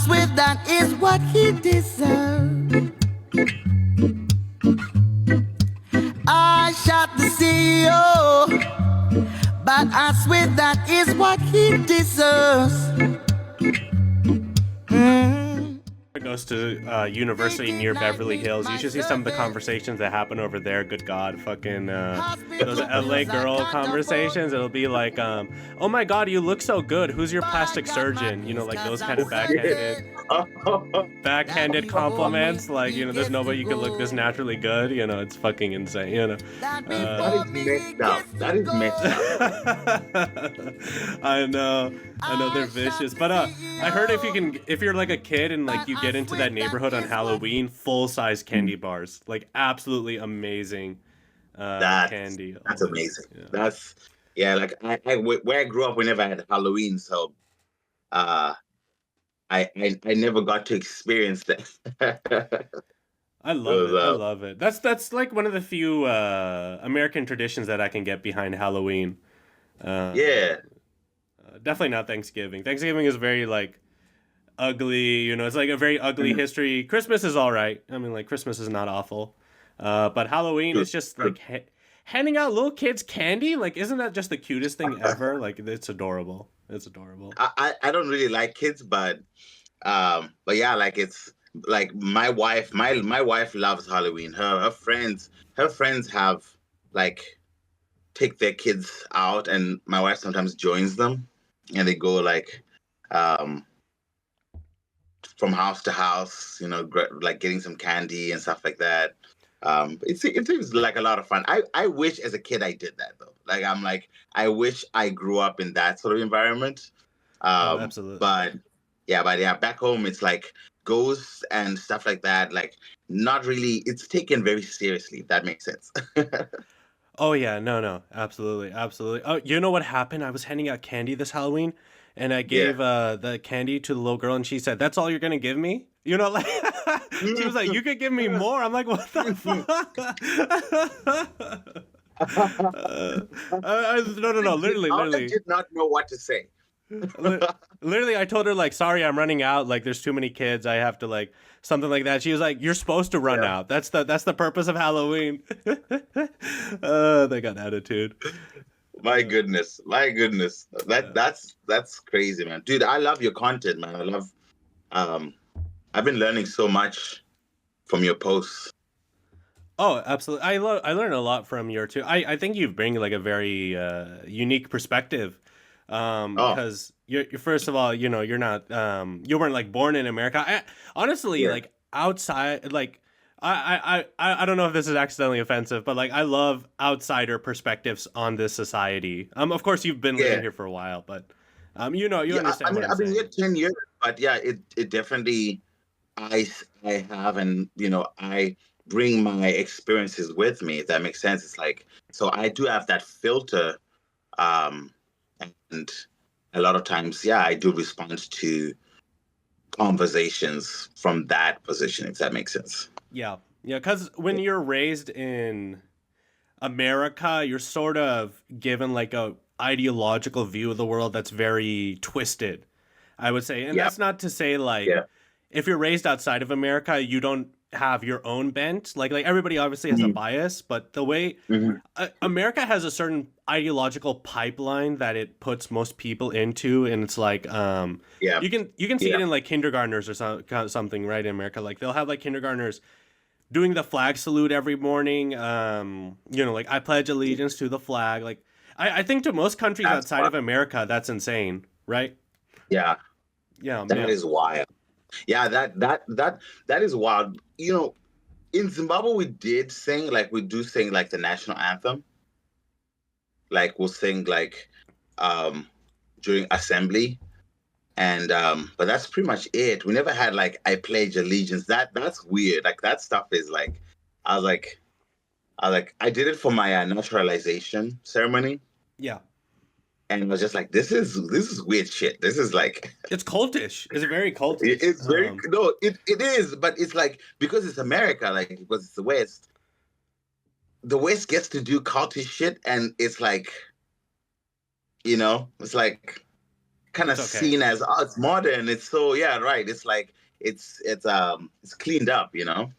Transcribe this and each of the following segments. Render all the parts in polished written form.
swear that is what he deserves. I shot the CEO, but I swear that is what he deserves. Goes to university near Beverly Hills. You should see some of the conversations that happen over there. Good God, fucking those LA girl conversations. It'll be like, oh my God, you look so good. Who's your plastic surgeon? You know, like those kind of backhanded compliments. Like, you know, there's nobody you can look this naturally good. You know, it's fucking insane. You know, that is messed up. That is messed up. I know they're vicious, but I heard if you're like a kid and like you get into that neighborhood on Halloween, full size candy bars, like absolutely amazing candy. That's amazing. Yeah. Like where I grew up, we never had Halloween, so I never got to experience that. I love it. That's like one of the few American traditions that I can get behind Halloween. Yeah. Definitely not Thanksgiving. Thanksgiving is very like ugly, you know, it's like a very ugly history. Christmas is all right. I mean, like Christmas is not awful. But Halloween is just like handing out little kids candy. Like, isn't that just the cutest thing ever? Like, it's adorable. It's adorable. I don't really like kids, but yeah, like it's like my wife loves Halloween. Her friends have like take their kids out, and my wife sometimes joins them, and they go like from house to house, you know, like getting some candy and stuff like that. It seems like a lot of fun. I wish as a kid I did that though. Like I wish I grew up in that sort of environment. Absolutely. But yeah, back home it's like ghosts and stuff like that. Like not really. It's taken very seriously. If that makes sense. Oh yeah, no, absolutely. Oh, you know what happened? I was handing out candy this Halloween, and I gave the candy to the little girl, and she said, "That's all you're gonna give me?" You know, like she was like, "You could give me more." I'm like, "What the fuck?" No. Literally. I did not know what to say. Literally, I told her like, "Sorry, I'm running out. Like, there's too many kids. I have to like something like that." She was like, "You're supposed to run out. That's the purpose of Halloween." They got attitude. My goodness. That's crazy, man. Dude, I love your content, man. I love. I've been learning so much from your posts. Oh, absolutely. I learned a lot from your too. I think you bring like a very unique perspective. Because you're first of all, you know, you're not you weren't like born in America. Honestly, like outside, like I don't know if this is accidentally offensive, but like I love outsider perspectives on this society. Of course you've been living here for a while, but you know, you understand. I mean, I've been here 10 years, but yeah, it definitely I have, and you know, I bring my experiences with me. If that makes sense. It's like, so I do have that filter. And a lot of times, I do respond to conversations from that position, if that makes sense. Yeah, because when you're raised in America, you're sort of given like a ideological view of the world that's very twisted, I would say. And that's not to say like if you're raised outside of America, you don't have your own bent. Like everybody obviously has a bias, but the way America has a certain ideological pipeline that it puts most people into, and it's like you can see it in like kindergartners or something, right? In America, like they'll have like kindergartners doing the flag salute every morning. You know, like I pledge allegiance to the flag. Like I think to most countries outside of America, that's insane, right? Yeah, that is wild. Yeah, that is wild. You know, in Zimbabwe we do sing like the national anthem. Like we'll sing like during assembly, and but that's pretty much it. We never had like I pledge allegiance. That's weird. Like that stuff is like I was like I did it for my naturalization ceremony. Yeah. And I was just like, this is weird shit. This is like it's cultish. It's very cultish. It's very it is, but it's like because it's America, like because it's the West. The West gets to do cultish shit, and it's like, you know, it's like kind of It's okay. seen as, oh, it's modern. It's so, yeah, right. It's like it's cleaned up, you know.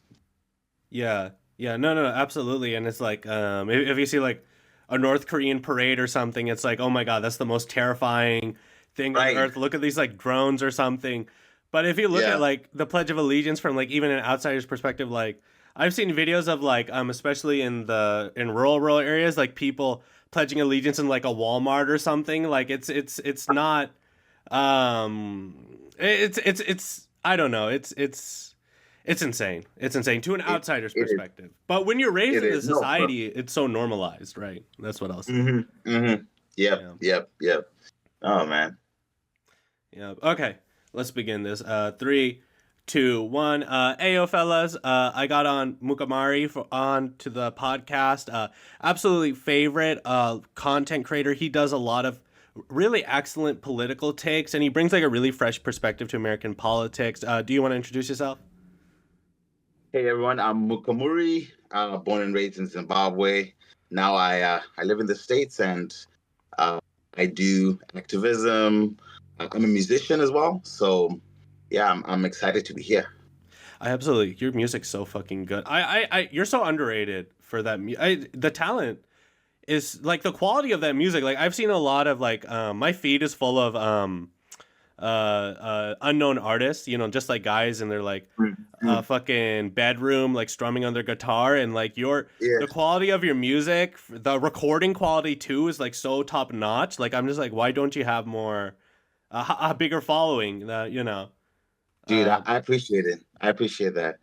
Yeah, yeah, no, absolutely. And it's like, if you see like a North Korean parade or something, it's like, oh my God, that's the most terrifying thing on Right. earth. Look at these like drones or something. But if you look at Yeah. like the Pledge of Allegiance from like even an outsider's perspective, like I've seen videos of like especially in rural areas, like people pledging allegiance in like a Walmart or something. Like it's not it's I don't know. It's insane. It's insane to an It outsider's it is. perspective. But when you're raised It in is. the No, bro. society, it's so normalized, right? That's what I'll say. Mm-hmm. Mm-hmm. Yep. Yeah. Yep. Yep. Oh man. Yeah. Okay. Let's begin this. 3, 2, 1. Ayo, fellas. I got on Mukamuri on to the podcast. Absolutely favorite content creator. He does a lot of really excellent political takes, and he brings like a really fresh perspective to American politics. Do you want to introduce yourself? Hey everyone, I'm Mukamuri, born and raised in Zimbabwe. Now I live in the States and uh, I do activism. I'm a musician as well, so yeah, I'm excited to be here. I absolutely. Your music's so fucking good. You're so underrated for that. The talent is like the quality of that music. Like I've seen a lot of like, my feed is full of unknown artists. You know, just like guys in their like, Mhm. fucking bedroom, like strumming on their guitar, and like Yeah, the quality of your music, the recording quality too is like so top notch. Like I'm just like, why don't you have more, a bigger following? You know. dude, Uh, I appreciate it. I appreciate that.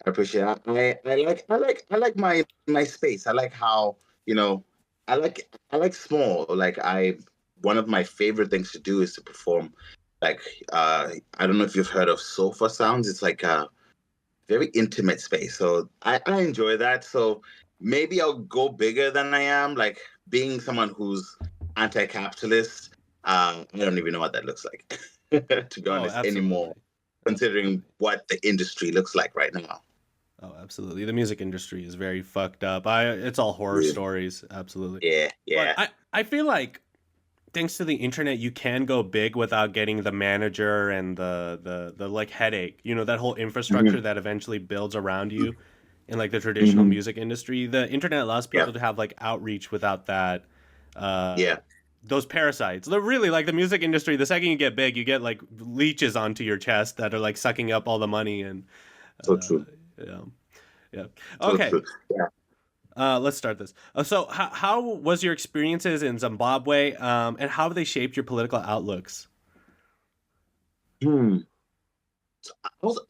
I appreciate it. I like my space. I like how, you know, I like small. Like one of my favorite things to do is to perform. Like I don't know if you've heard of sofa sounds. It's like a very intimate space. So I enjoy that. So maybe I'll go bigger than I am. Like being someone who's anti-capitalist. I don't even know what that looks like, to be oh, honest, anymore, absolutely. considering Absolutely. what the industry looks like right now. Oh, absolutely. The music industry is very fucked up. It's all horror Yeah, stories, absolutely. yeah, But yeah. I feel like thanks to the internet, you can go big without getting the manager and the like headache. You know, that whole infrastructure Mhm, that eventually builds around you in like the traditional mhm. music industry. The internet allows Yeah, people to have like outreach without that uh yeah. those parasites. They're really like the music industry, the second you get big, you get like leeches onto your chest that are like sucking up all the money and So uh true. yeah. Yeah. So Okay. true. Yeah. Let's start this. So, how was your experiences in Zimbabwe, and how have they shaped your political outlooks? Hmm. So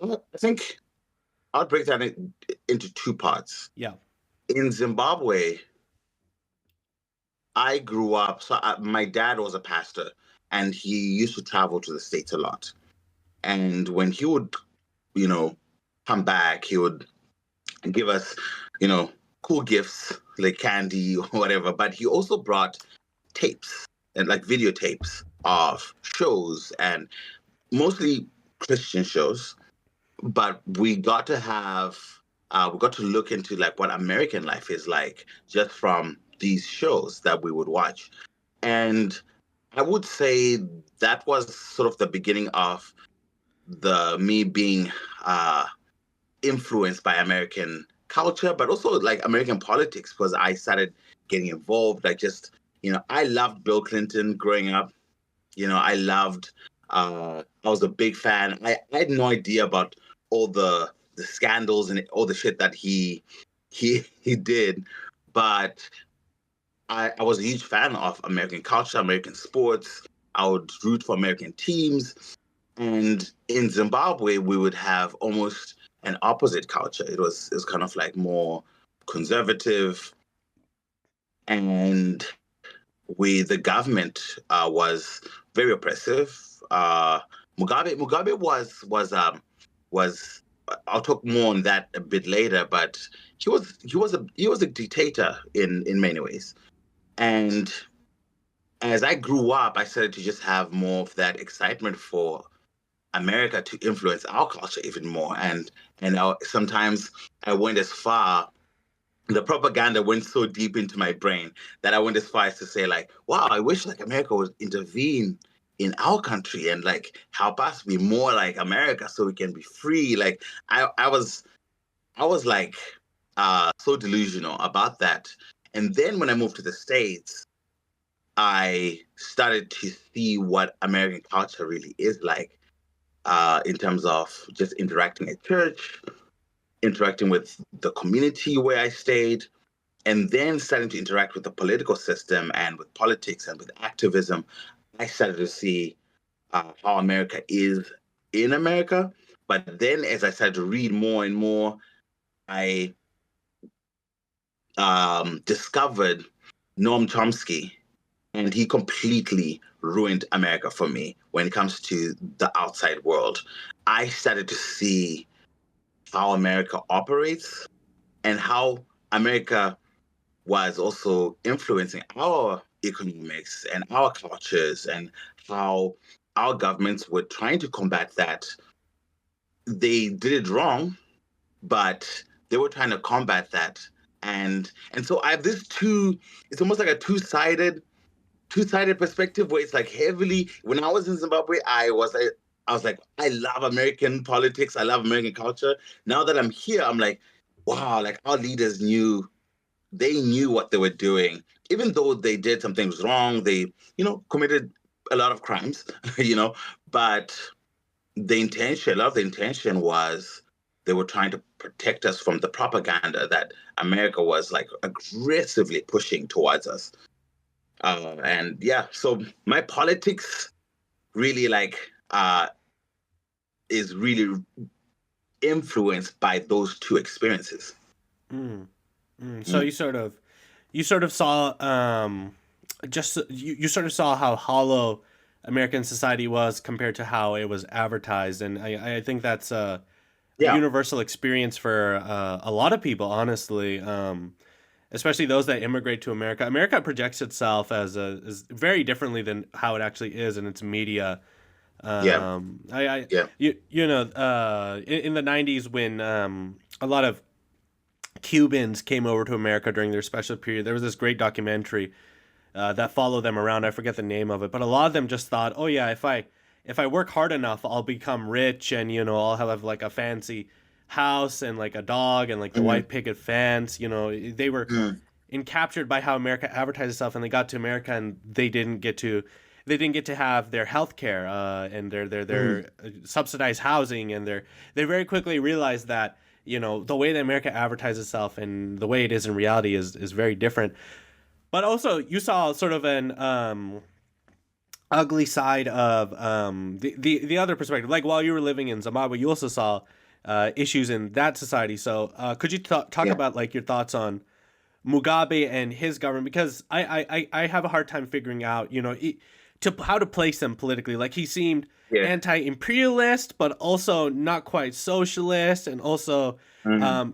I think I'll break that into two parts. Yeah. In Zimbabwe, I grew up. So my dad was a pastor, and he used to travel to the States a lot. And when he would, you know, come back, he would give us, you know, cool gifts like candy or whatever. But he also brought tapes and like videotapes of shows and mostly Christian shows. But we got to look into like what American life is like just from these shows that we would watch. And I would say that was sort of the beginning of the me being uh influenced by American culture, but also like American politics because I started getting involved. Like just, I loved Bill Clinton growing up. I was a big fan. I had no idea about all the scandals and all the shit that he did, but I was a huge fan of American culture, American sports. I would root for American teams. And in Zimbabwe, we would have almost an opposite culture. It was kind of like more conservative, and the government was very oppressive. Mugabe was I'll talk more on that a bit later, but he was a dictator in many ways. And as I grew up, I started to just have more of that excitement for America to influence our culture even more. And sometimes I went as far. The propaganda went so deep into my brain that I went as far as to say, like, wow, I wish like America would intervene in our country and like help us be more like America so we can be free. Like I was like so delusional about that. And then when I moved to the States, I started to see what American culture really is like, in terms of just interacting at church, interacting with the community where I stayed, and then starting to interact with the political system and with politics and with activism. I started to see how America is in America. But then as I started to read more and more, I discovered Noam Chomsky, and he completely ruined America for me when it comes to the outside world. I started to see how America operates and how America was also influencing our economics and our cultures, and how our governments were trying to combat that. They did it wrong, but they were trying to combat that. And so I have this it's almost like a two-sided perspective where it's like heavily, when I was in Zimbabwe, I was like, I love American politics, I love American culture. Now that I'm here, I'm like, wow, like our leaders knew what they were doing, even though they did some things wrong. They, committed a lot of crimes, but a lot of the intention was they were trying to protect us from the propaganda that America was like aggressively pushing towards us. And yeah, so my politics really is really influenced by those two experiences. So you sort of saw you sort of saw how hollow American society was compared to how it was advertised, and I think that's a universal experience for a lot of people, honestly. Especially those that immigrate to America. America projects itself as very differently than how it actually is in its media. In the 90s when a lot of Cubans came over to America during their special period, there was this great documentary that followed them around. I forget the name of it, but a lot of them just thought, oh yeah, if I work hard enough, I'll become rich, and I'll have like a fancy house and like a dog and like the white picket fence. They were encaptured by how America advertised itself, and they got to America and they didn't get to have their health care and their subsidized housing, and they very quickly realized that the way that America advertises itself and the way it is in reality is very different. But also you saw sort of an ugly side of the other perspective. Like while you were living in Zimbabwe, you also saw issues in that society. So could you talk about like your thoughts on Mugabe and his government? Because I have a hard time figuring out, how to place him politically. Like he seemed anti-imperialist, but also not quite socialist, and also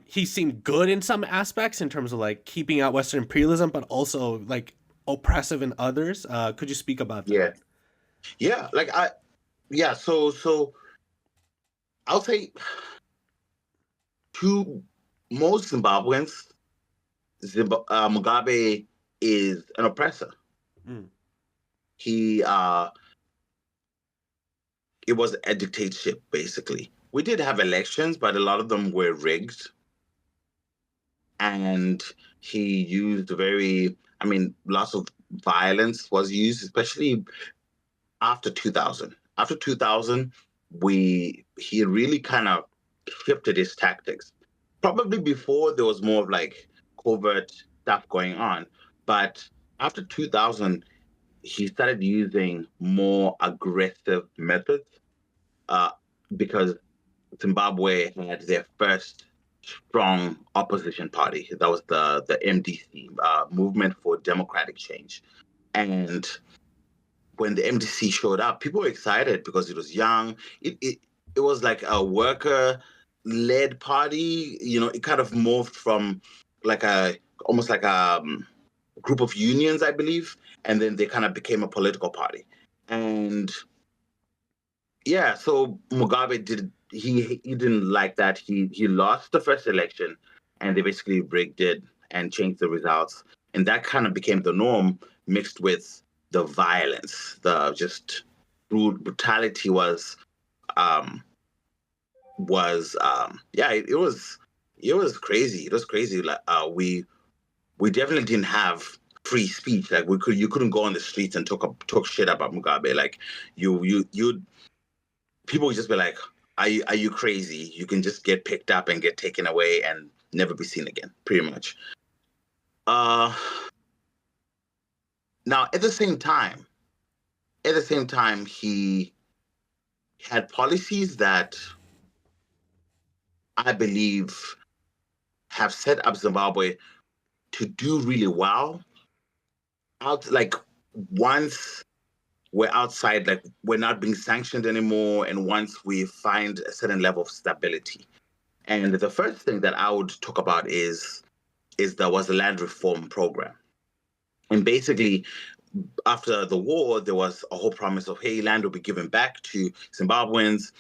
he seemed good in some aspects in terms of like keeping out Western imperialism, but also like oppressive in others. Could you speak about that? So I'll say to most Zimbabweans, Mugabe is an oppressor. He it was a dictatorship, basically. We did have elections, but a lot of them were rigged. And he used lots of violence was used, especially after 2000. After 2000, he really kind of shifted his tactics. Probably before there was more of like covert stuff going on, but after 2000, he started using more aggressive methods because Zimbabwe had their first strong opposition party. That was the MDC, Movement for Democratic Change. And when the MDC showed up, people were excited because it was young. It was like a worker-led party. It kind of morphed from almost like a group of unions, I believe, and then they kind of became a political party. And yeah, so Mugabe he didn't like that. He lost the first election, and they basically rigged it and changed the results, and that kind of became the norm, mixed with the violence, the just brutality was it was crazy. It was crazy. Like we definitely didn't have free speech. Like you couldn't go on the streets and talk shit about Mugabe. Like you people would just be like, are you crazy? You can just get picked up and get taken away and never be seen again, pretty much. Now at the same time, he had policies that I believe have set up Zimbabwe to do really well. Once we're outside, like we're not being sanctioned anymore, and once we find a certain level of stability. And the first thing that I would talk about is there was a land reform program. And basically, after the war, there was a whole promise of, hey, land will be given back to Zimbabweans.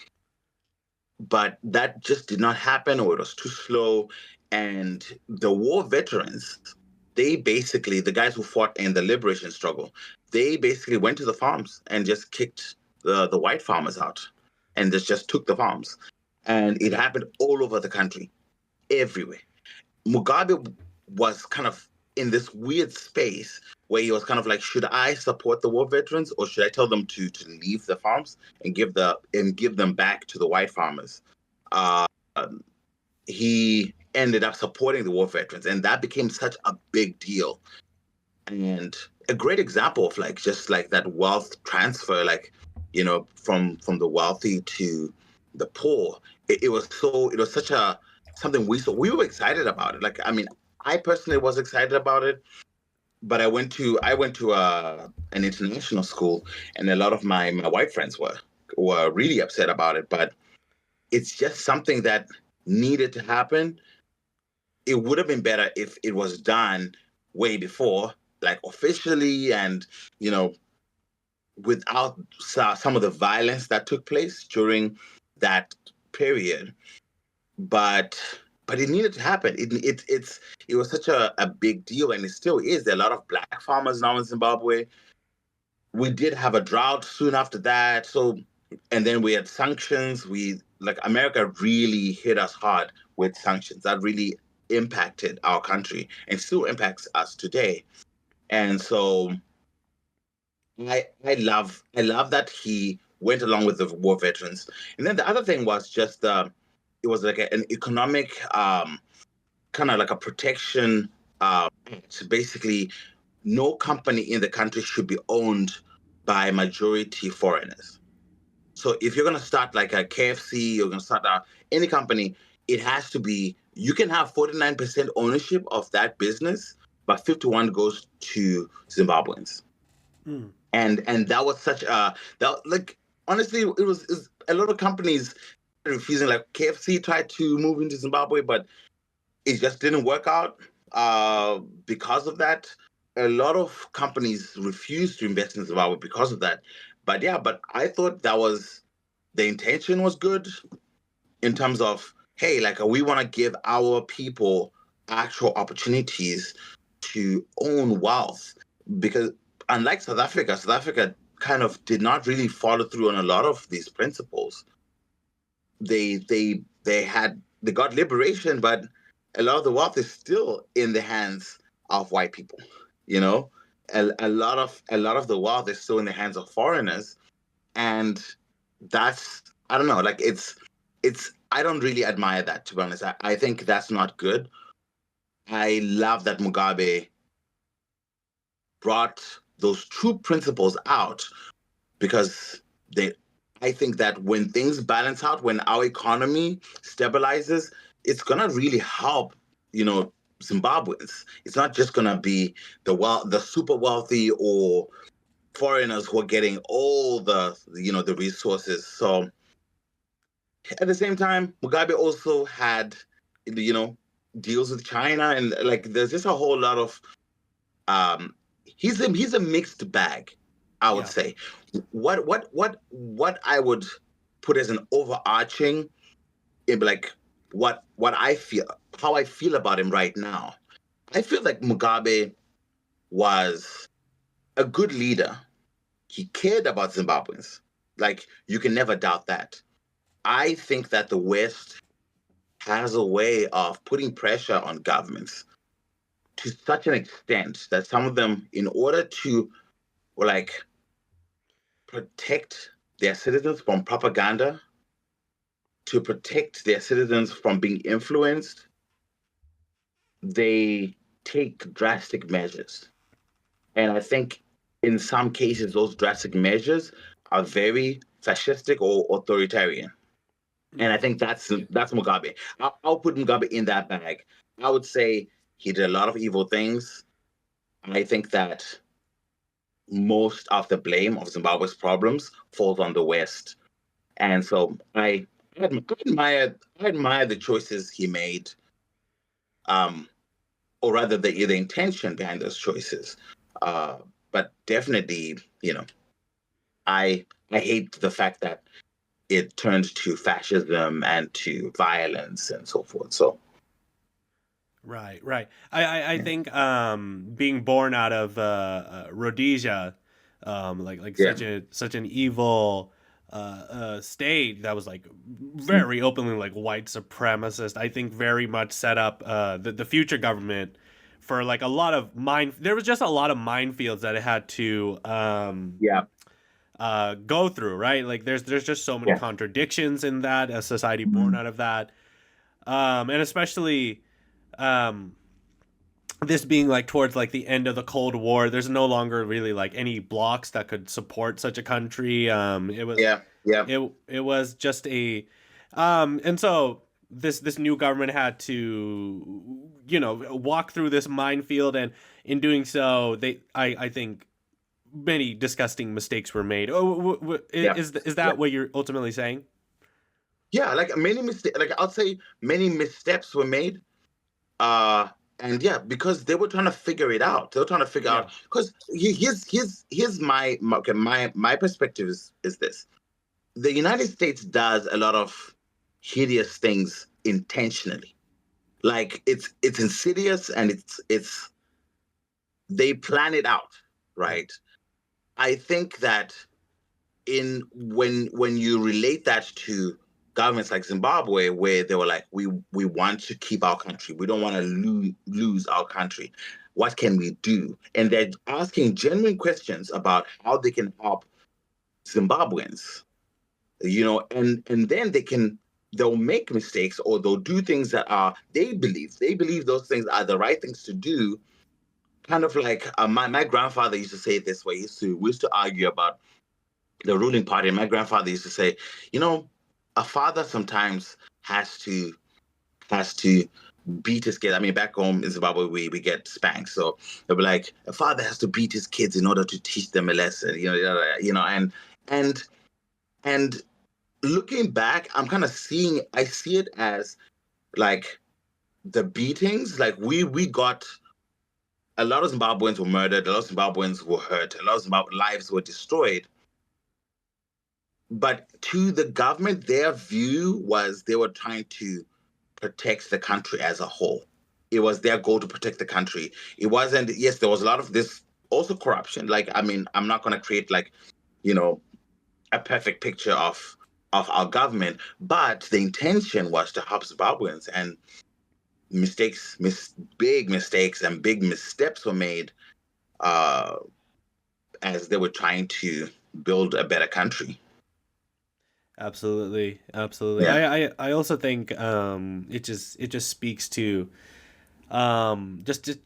But that just did not happen, or it was too slow. And the war veterans, they basically, the guys who fought in the liberation struggle, they basically went to the farms and just kicked the white farmers out and just took the farms. And it happened all over the country, everywhere. Mugabe was kind of in this weird space where he was kind of like, should I support the war veterans, or should I tell them to leave the farms and give them back to the white farmers? He ended up supporting the war veterans, and that became such a big deal. And a great example of like just like that wealth transfer, like, you know, from the wealthy to the poor. It was such a something we were excited about it. Like, I mean, I personally was excited about it, but I went to an international school, and a lot of my white friends were really upset about it. But it's just something that needed to happen. It would have been better if it was done way before, like officially, and, you know, without some of the violence that took place during that period. But it needed to happen. It was such a big deal, and it still is. There are a lot of black farmers now in Zimbabwe. We did have a drought soon after that. So, and then we had sanctions. America really hit us hard with sanctions. That really impacted our country and still impacts us today. And so I love that he went along with the war veterans. And then the other thing was just it was like an economic kind of like a protection. Basically, no company in the country should be owned by majority foreigners. So if you're going to start like a KFC, you're going to start any company, it has to be, you can have 49% ownership of that business, but 51 goes to Zimbabweans. Mm. And that was honestly, it was a lot of companies refusing. Like KFC tried to move into Zimbabwe, but it just didn't work out because of that. A lot of companies refused to invest in Zimbabwe because of that. But I thought the intention was good in terms of, hey, like we want to give our people actual opportunities to own wealth, because unlike South Africa kind of did not really follow through on a lot of these principles. They got liberation, but a lot of the wealth is still in the hands of white people. You know, a lot of the wealth is still in the hands of foreigners, and that's, I don't know, like it's I don't really admire that, to be honest. I think that's not good. I love that Mugabe brought those true principles out, because I think that when things balance out, when our economy stabilizes, it's gonna really help, you know, Zimbabweans. It's not just gonna be the super wealthy or foreigners who are getting all the resources. So at the same time, Mugabe also had, you know, deals with China, and like there's just a whole lot of he's a mixed bag, I would say. What I would put as an overarching, like what I feel, how I feel about him right now. I feel like Mugabe was a good leader. He cared about Zimbabweans. Like, you can never doubt that. I think that the West has a way of putting pressure on governments to such an extent that some of them, in order to like protect their citizens from propaganda, to protect their citizens from being influenced, they take drastic measures. And I think in some cases, those drastic measures are very fascistic or authoritarian. And I think that's Mugabe. I'll put Mugabe in that bag. I would say he did a lot of evil things. I think that most of the blame of Zimbabwe's problems falls on the West. And so I admire the choices he made, or rather the intention behind those choices. But definitely, I hate the fact that it turned to fascism and to violence and so forth. So Right. I think being born out of Rhodesia, like yeah, such an evil state that was like very openly like white supremacist, I think very much set up the future government for like a lot of there was just a lot of minefields that it had to yeah, go through, right? Like there's just so many yeah, contradictions in that, a society born out of that, and especially this being like towards like the end of the Cold War. There's no longer really like any blocks that could support such a country. It was yeah, yeah, it was just a and so this new government had to walk through this minefield, and in doing so I think many disgusting mistakes were made. yeah, Is yeah. that what you're ultimately saying? Yeah, like many mistakes. Like I'll say, many missteps were made. And yeah, because they were trying to figure it out. They were trying to figure Yeah. out, because here's my perspective is this: the United States does a lot of hideous things intentionally. Like it's insidious, and it's they plan it out, right? I think that in when you relate that to governments like Zimbabwe, where they were like, we want to keep our country, we don't want to lose our country. What can we do? And they're asking genuine questions about how they can help Zimbabweans, and then they'll make mistakes, or they'll do things that are they believe those things are the right things to do. Kind of like my grandfather used to say it this way. We used to argue about the ruling party. And my grandfather used to say, a father sometimes has to beat his kids. I mean, back home in Zimbabwe, we get spanked. So they'll be like, a father has to beat his kids in order to teach them a lesson. And and looking back, I see it as like the beatings. Like we got a lot of Zimbabweans were murdered, a lot of Zimbabweans were hurt, a lot of Zimbabwean lives were destroyed. But to the government, their view was they were trying to protect the country as a whole. It was their goal to protect the country. It wasn't, yes, there was a lot of this also corruption. Like, I mean, I'm not going to create like, a perfect picture of our government, but the intention was to help Zimbabweans, and big mistakes and big missteps were made as they were trying to build a better country. Absolutely. Yeah. I also think it just speaks to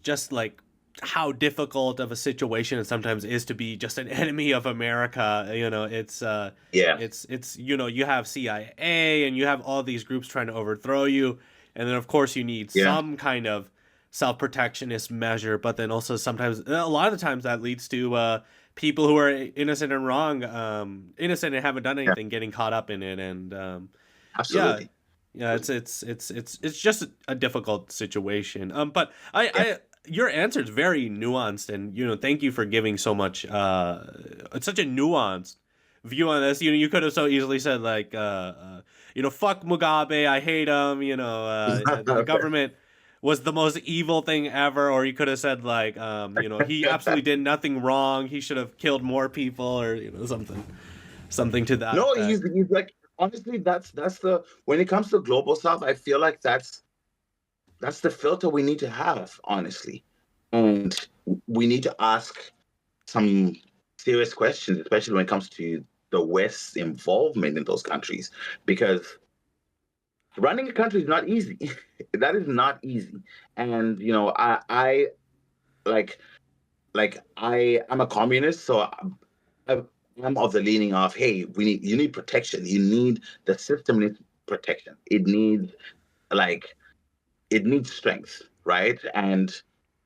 just like how difficult of a situation it sometimes is to be just an enemy of America. Yeah. It's you have CIA and you have all these groups trying to overthrow you, and then of course you need Yeah. some kind of self-protectionist measure, but then also sometimes a lot of the times that leads to people who are innocent and wrong, innocent and haven't done Yeah. anything, getting caught up in it, and Absolutely. yeah, it's just a difficult situation. But I your answer is very nuanced, and thank you for giving so much. It's such a nuanced view on this. You could have so easily said like, fuck Mugabe, I hate him. The government was the most evil thing ever, or you could have said like, he absolutely did nothing wrong. He should have killed more people, or something. something to that No, effect. he's like, honestly, that's the, when it comes to global South, I feel like that's the filter we need to have, honestly. And we need to ask some serious questions, especially when it comes to the West's involvement in those countries, because running a country is not easy. That is not easy. And I like I'm a communist, so I, I'm of the leaning of, hey, you need protection. The system needs protection. Like it needs strength, right? And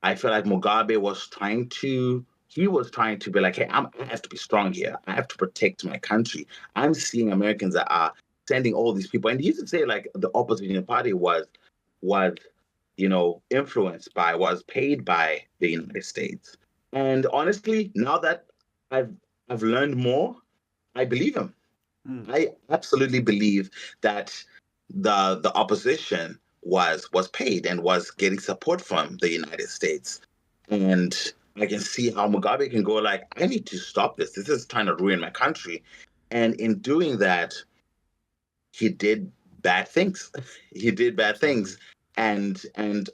I feel like Mugabe was trying to be like, hey, I have to be strong here. I have to protect my country. I'm seeing Americans that are sending all these people. And he used to say like the opposition party was was paid by the United States. And honestly, now that I've I've learned more, I believe him. Mm. I absolutely believe that the opposition was paid and was getting support from the United States. And I can see how Mugabe can go like, I need to stop this. This is trying to ruin my country. And in doing that, he did bad things. He did bad things. And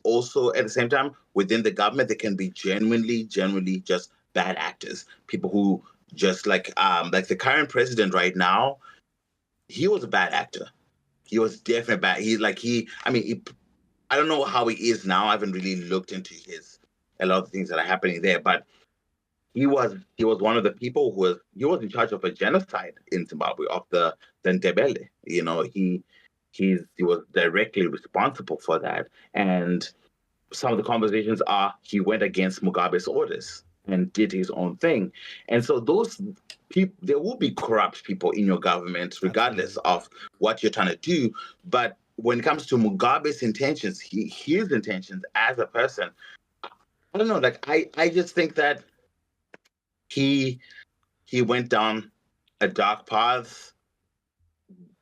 also at the same time, within the government, there can be genuinely just bad actors. People who just like the current president right now, he was a bad actor. He was definitely bad. I don't know how he is now. I haven't really looked into a lot of things that are happening there, but he was one of the people he was in charge of a genocide in Zimbabwe of the Ndebele. He was directly responsible for that. And some of the conversations are he went against Mugabe's orders and did his own thing. And so those people, there will be corrupt people in your government, regardless of what you're trying to do. But when it comes to Mugabe's intentions, his intentions as a person, I don't know. Like I just think that he went down a dark path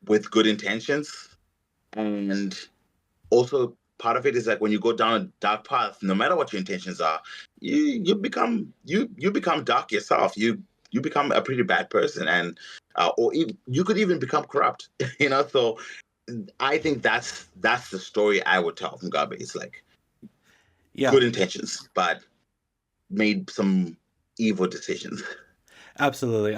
with good intentions, and also part of it is like when you go down a dark path, no matter what your intentions are, you become dark yourself. You become a pretty bad person, and or even, you could even become corrupt. So I think that's the story I would tell Mugabe. It's like good intentions, but made some evil decisions. Absolutely.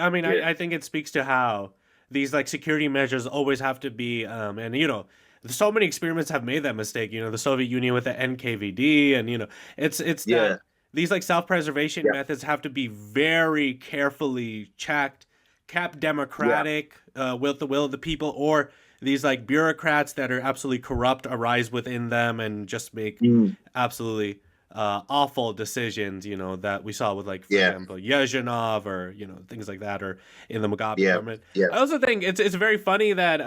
I mean, I think it speaks to how these like security measures always have to be, and so many experiments have made that mistake. The Soviet Union with the NKVD, and it's that these like self-preservation methods have to be very carefully checked, kept democratic, with the will of the people, or these like bureaucrats that are absolutely corrupt arise within them and just make absolutely awful decisions, that we saw with like, for example, Yezhinov or, things like that, or in the Mugabe government. I also think it's very funny that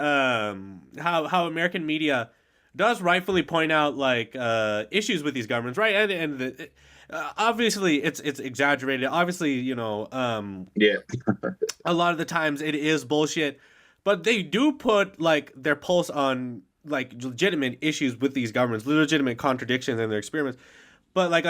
how American media does rightfully point out like issues with these governments, right? And obviously it's exaggerated. Obviously, a lot of the times it is bullshit, but they do put like their pulse on like legitimate issues with these governments, legitimate contradictions in their experiments. But like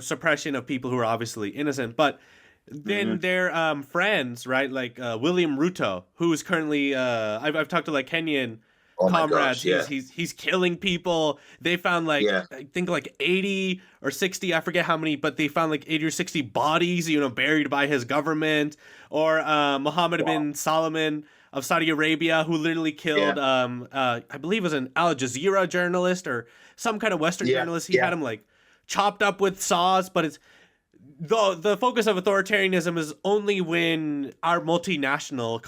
suppression of people who are obviously innocent. But then their friends, right? Like William Ruto, who's currently I've talked to like Kenyan comrades. He's killing people. They found like I think like 80 or 60, I forget how many, but they found like 80 or 60 bodies, buried by his government. Or Mohammed bin Salman of Saudi Arabia, who literally killed I believe it was an Al Jazeera journalist or some kind of Western journalist. He had him like chopped up with saws, but it's the focus of authoritarianism is only when our multinational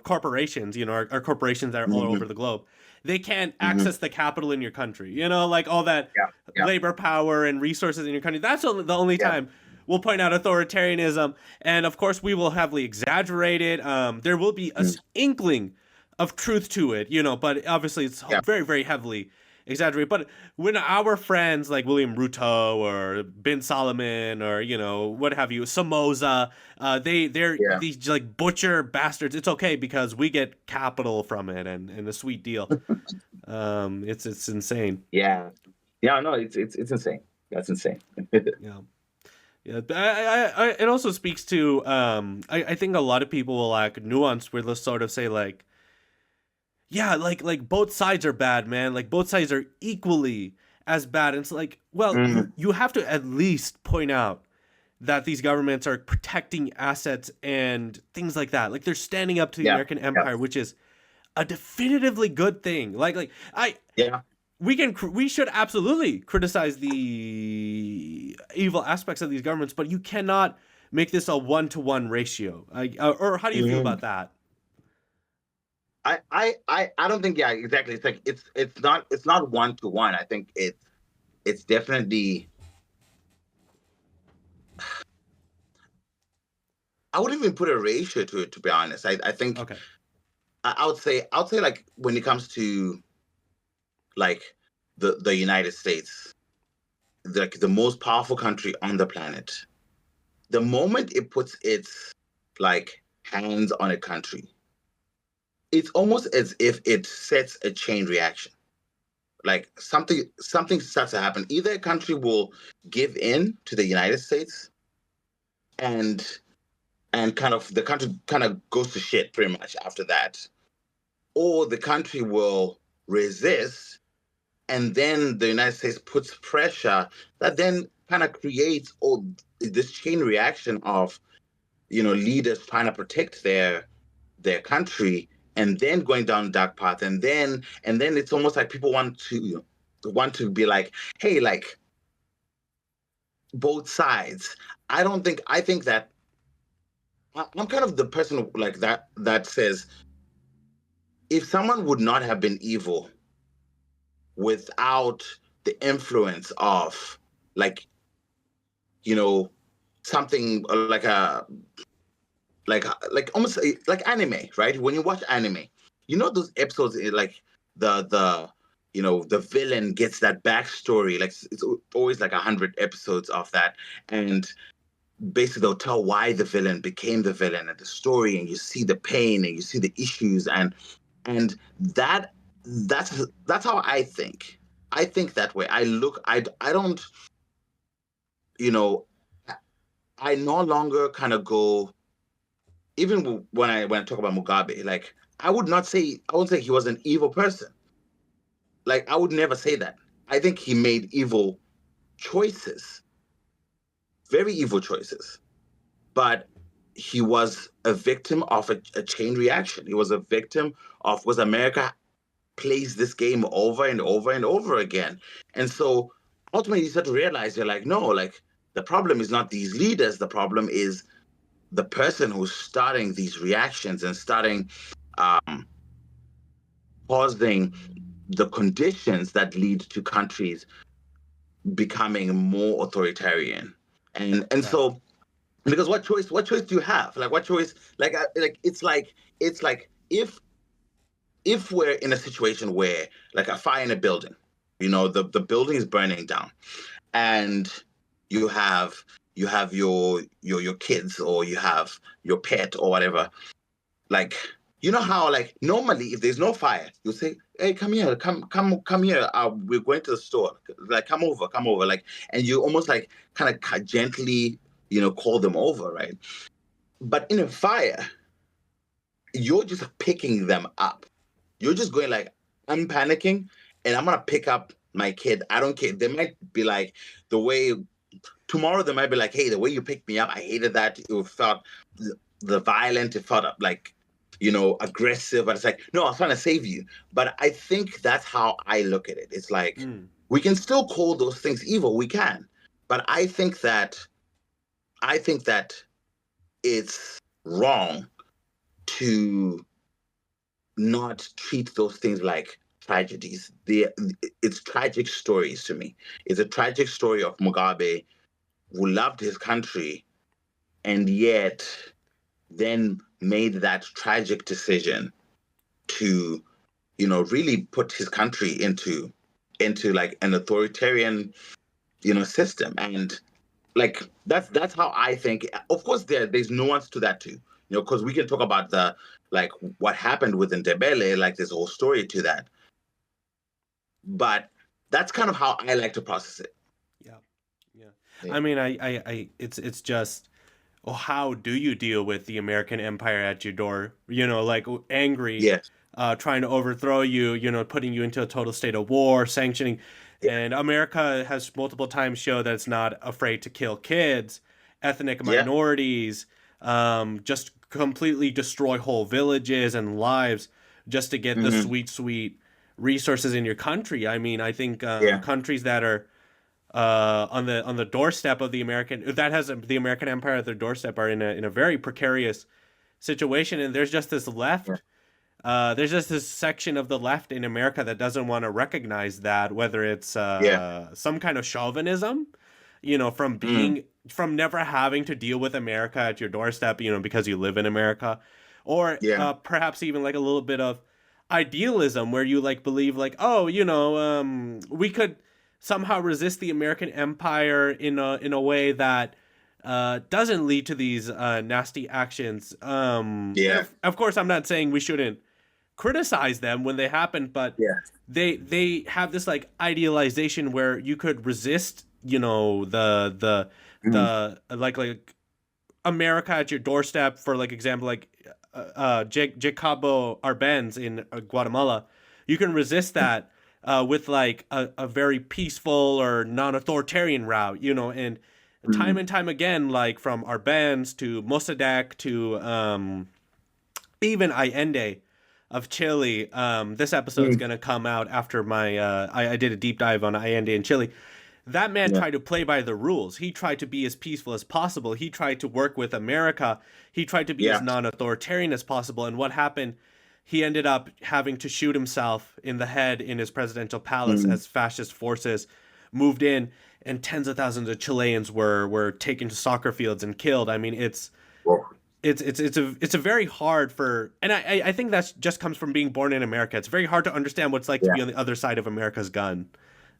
corporations, our corporations that are all over the globe, they can't access the capital in your country, like all that labor power and resources in your country. That's the only time we'll point out authoritarianism. And of course we will heavily exaggerate it. There will be an inkling of truth to it, but obviously it's very, very heavily exaggerate. But when our friends like William Ruto or Bin Solomon or what have you, Somoza, they're these like butcher bastards. It's okay because we get capital from it and a sweet deal. It's insane. No, it's insane. That's insane. Yeah, it also speaks to I think a lot of people will lack nuance where they'll sort of say like, yeah, like both sides are bad, man. Like both sides are equally as bad. And it's like, well, you have to at least point out that these governments are protecting assets and things like that. Like they're standing up to the American empire, which is a definitively good thing. Yeah. We should absolutely criticize the evil aspects of these governments, but you cannot make this a 1-to-1 ratio. Or how do you feel about that? I don't think, yeah, exactly. It's like it's not 1-to-1. I think it's definitely, I wouldn't even put a ratio to it, to be honest. I think Okay. I would say like when it comes to like the United States, like the most powerful country on the planet, the moment it puts its like hands on a country, it's almost as if it sets a chain reaction. Like something starts to happen. Either a country will give in to the United States, and kind of the country kind of goes to shit pretty much after that, or the country will resist, and then the United States puts pressure that then kind of creates this chain reaction of, leaders trying to protect their country, and then going down dark path, and then it's almost like people want to be like, hey, like both sides. I think that I'm kind of the person like that says, if someone would not have been evil without the influence of like, something like almost like anime, right? When you watch anime, those episodes, like the villain gets that backstory. Like it's always like 100 episodes of that, and basically they'll tell why the villain became the villain and the story, and you see the pain and you see the issues, and that's how I think. I think that way. I don't, I no longer kind of go, even when I talk about Mugabe, like I wouldn't say he was an evil person. Like I would never say that. I think he made evil choices, very evil choices, but he was a victim of a chain reaction. He was a victim of, was America plays this game over and over and over again. And so ultimately you start to realize, you're like, no, like the problem is not these leaders. The problem is the person who's starting these reactions and starting causing the conditions that lead to countries becoming more authoritarian. And Right. So, because what choice do you have? Like what choice? Like it's like if we're in a situation where, like, a fire in a building, the building is burning down, and you have your kids, or you have your pet or whatever, like, how, like, normally if there's no fire, you'll say, hey, come here, come here, we're going to the store, like, come over, like, and you almost like kind of gently call them over, right? But in a fire, you're just picking them up. You're just going like, I'm panicking and I'm gonna pick up my kid. I don't care. They might be like, tomorrow they might be like, hey, the way you picked me up, I hated that. It felt the violent, it felt like, aggressive. But it's like, no, I was trying to save you. But I think that's how I look at it. It's like, we can still call those things evil. We can. But I think that it's wrong to not treat those things like tragedies. It's tragic stories to me. It's a tragic story of Mugabe, who loved his country and yet then made that tragic decision to, really put his country into like an authoritarian, system. And like that's how I think. Of course, there's nuance to that too, because we can talk about what happened with Ndebele, like there's a whole story to that. But that's kind of how I like to process it. Yeah, yeah. Yeah. I mean, it's just, oh, how do you deal with the American empire at your door? You know, like angry, Yes. trying to overthrow you. You know, putting you into a total state of war, sanctioning, Yeah. and America has multiple times showed that it's not afraid to kill kids, ethnic Yeah. minorities, just completely destroy whole villages and lives just to get the Mm-hmm. sweet, sweet resources in your country. I mean, I think Yeah. countries that are on the doorstep of the American that has the American empire at their doorstep are in a very precarious situation, and Yeah. there's just this section of the left in America that doesn't want to recognize that, whether it's Yeah. some kind of chauvinism, you know, Mm. from never having to deal with America at your doorstep, you know, because you live in America, or Yeah. perhaps even like a little bit of idealism where you like believe like, oh, you know, we could somehow resist the American empire in a way that doesn't lead to these nasty actions. And Yeah. of course, I'm not saying we shouldn't criticize them when they happen, but Yeah. they have this like idealization where you could resist, you know, Mm. the like America at your doorstep, for like example, like Jacobo Arbenz in Guatemala. You can resist that with like a very peaceful or non-authoritarian route, you know, Mm. and time again, like from Arbenz to Mossadegh to even Allende of Chile. This episode's Mm. gonna come out after my I did a deep dive on Allende in Chile. That man Yeah. tried to play by the rules. He tried to be as peaceful as possible. He tried to work with America. He tried to be as Yeah. non-authoritarian as possible. And what happened? He ended up having to shoot himself in the head in his presidential palace Mm. as fascist forces moved in, and tens of thousands of Chileans were taken to soccer fields and killed. I mean, Well, it's a very hard for, and I think that just comes from being born in America. It's very hard to understand what it's like to yeah. be on the other side of America's gun.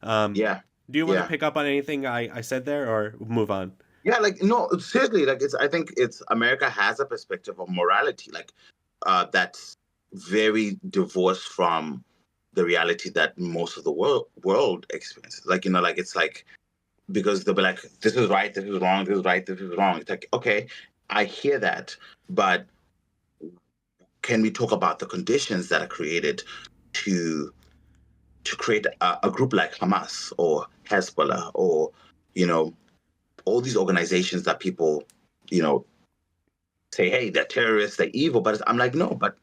Um, Yeah. do you want to Yeah. pick up on anything I said there, or move on? Yeah. Like, no, seriously, like I think it's America has a perspective of morality, like that's very divorced from the reality that most of the world experiences. Like, like it's like, because they'll be like, this is right, this is wrong, this is right, this is wrong. It's like, okay, I hear that, but can we talk about the conditions that are created to create a group like Hamas or Hezbollah, or you know all these organizations that people you know say, hey, they're terrorists, they're evil, but I'm like, no, but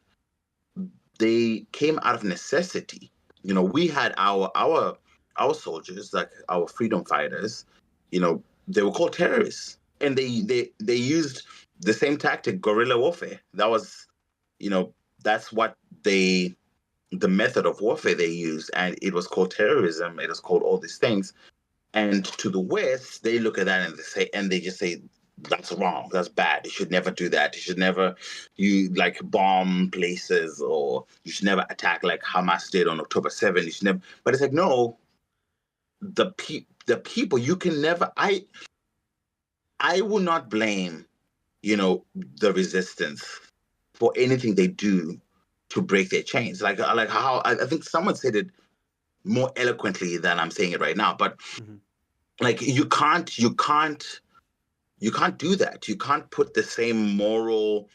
they came out of necessity. We had our soldiers, like our freedom fighters, they were called terrorists, and they used the same tactic, guerrilla warfare. That was, that's what the method of warfare they used, and it was called terrorism. It was called all these things. And to the West, they look at that and they just say, that's wrong, that's bad, you should never do that, you should never bomb places, or you should never attack like Hamas did on October 7th. You should never. But it's like, no, the people, you can never. I will not blame the resistance for anything they do to break their chains, like how I think someone said it more eloquently than I'm saying it right now, but like you can't do that. You can't put the same moral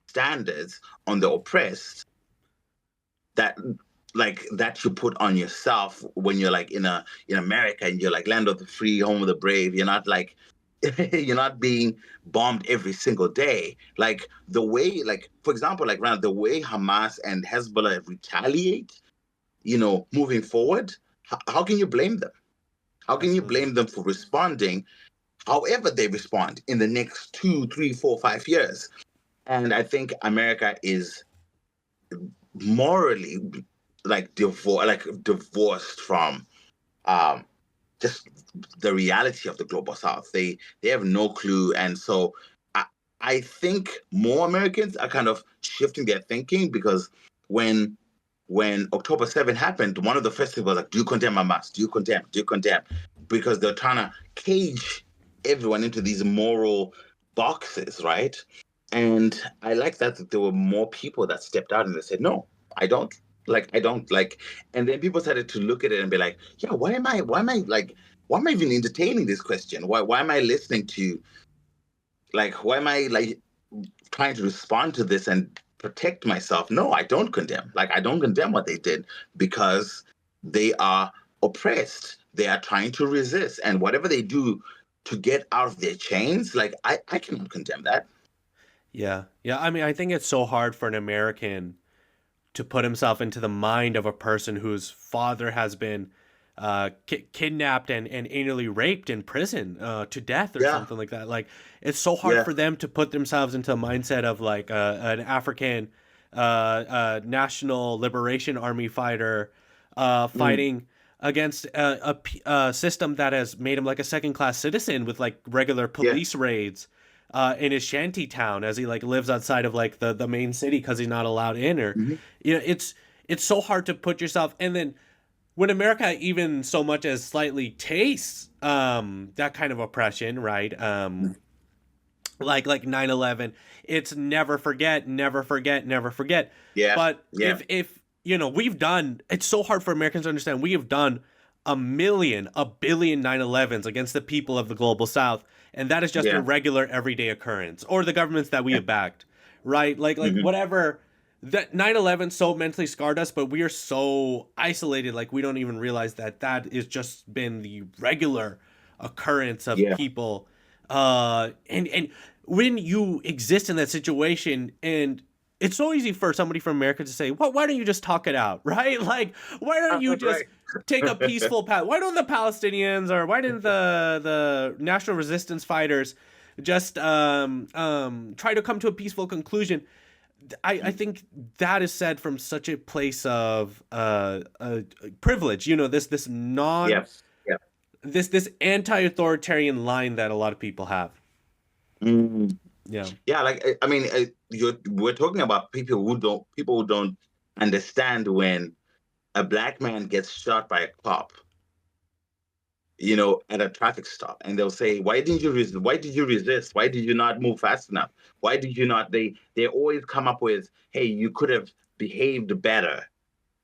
standards on the oppressed that you put on yourself when you're in America, and you're land of the free, home of the brave. You're not you're not being bombed every single day. The way, for example, around the way Hamas and Hezbollah retaliate, moving forward, how can you blame them? How can you blame them for responding however they respond in the next 2, 3, 4, 5 years? And I think America is morally divorced from just the reality of the global South. They have no clue. And so I think more Americans are kind of shifting their thinking, because when October 7th happened, one of the first things was do you condemn Hamas? Do you condemn? Do you condemn? Because they're trying to cage everyone into these moral boxes, right? And I like that there were more people that stepped out and they said, no, I don't. Like I don't like, and then people started to look at it and be like, yeah, why am I even entertaining this question? Why am I listening to, like, why am I like trying to respond to this and protect myself? No, I don't condemn. Like I don't condemn what they did because they are oppressed. They are trying to resist, and whatever they do to get out of their chains, like I cannot condemn that. Yeah. Yeah. I mean, I think it's so hard for an American to put himself into the mind of a person whose father has been kidnapped and anally raped in prison to death or Yeah, something like that. Like, it's so hard yeah, for them to put themselves into a mindset of like an African National Liberation Army fighter mm, fighting against a system that has made him like a second class citizen with like regular yeah, police raids in his shanty town as he like lives outside of like the main city because he's not allowed in. Or mhm, you know, it's so hard to put yourself. And then when America even so much as slightly tastes that kind of oppression, right? Like 9/11, it's never forget, never forget, never forget. yeah, But yeah, if you know, we've done, it's so hard for Americans to understand, we have done a billion 9/11s against the people of the global south, and that is just a yeah, regular everyday occurrence, or the governments that we yeah, have backed, right? Like mhm, whatever. That 9/11 so mentally scarred us, but we are so isolated, like we don't even realize that that is just been the regular occurrence of yeah. people. And when you exist in that situation, and it's so easy for somebody from America to say, well, why don't you just talk it out? Right? Like, why don't you just Right. take a peaceful path? Why don't the Palestinians, or why didn't the national resistance fighters just try to come to a peaceful conclusion? I think that is said from such a place of privilege. You know, this non Yeah, yeah. this anti-authoritarian line that a lot of people have. Mm. Yeah. Yeah, like I mean, we're talking about people who don't understand when a black man gets shot by a cop, at a traffic stop, and they'll say, "Why didn't you resist? Why did you resist? Why did you not move fast enough? Why did you not?" They always come up with, "Hey, you could have behaved better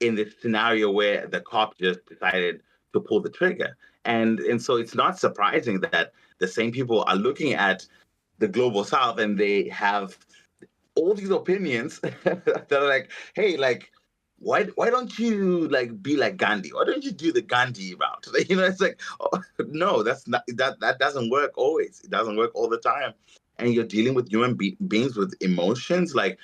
in this scenario where the cop just decided to pull the trigger." And so it's not surprising that the same people are looking at the global south and they have all these opinions that are like, hey, like, why don't you like be like Gandhi? Why don't you do the Gandhi route? It's like, oh, no, that doesn't work always. It doesn't work all the time. And you're dealing with human beings with emotions, like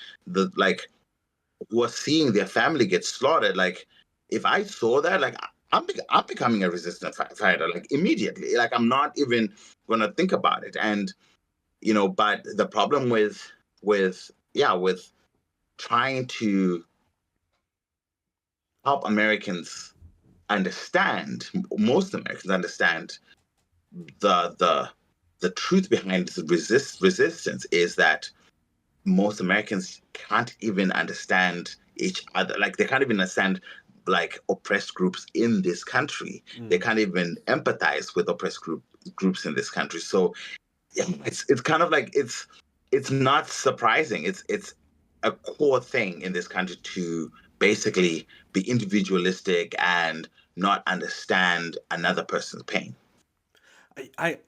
who are seeing their family get slaughtered. Like, if I saw that, like, I'm becoming a resistant fighter, like immediately. Like, I'm not even gonna think about it. And but the problem with trying to help Americans understand, most Americans understand the the the truth behind this resistance is that most Americans can't even understand each other. Like they can't even understand like oppressed groups in this country. They Mm. can't even empathize with oppressed groups in this country. So yeah, it's kind of like it's not surprising. It's a core thing in this country to basically be individualistic and not understand another person's pain.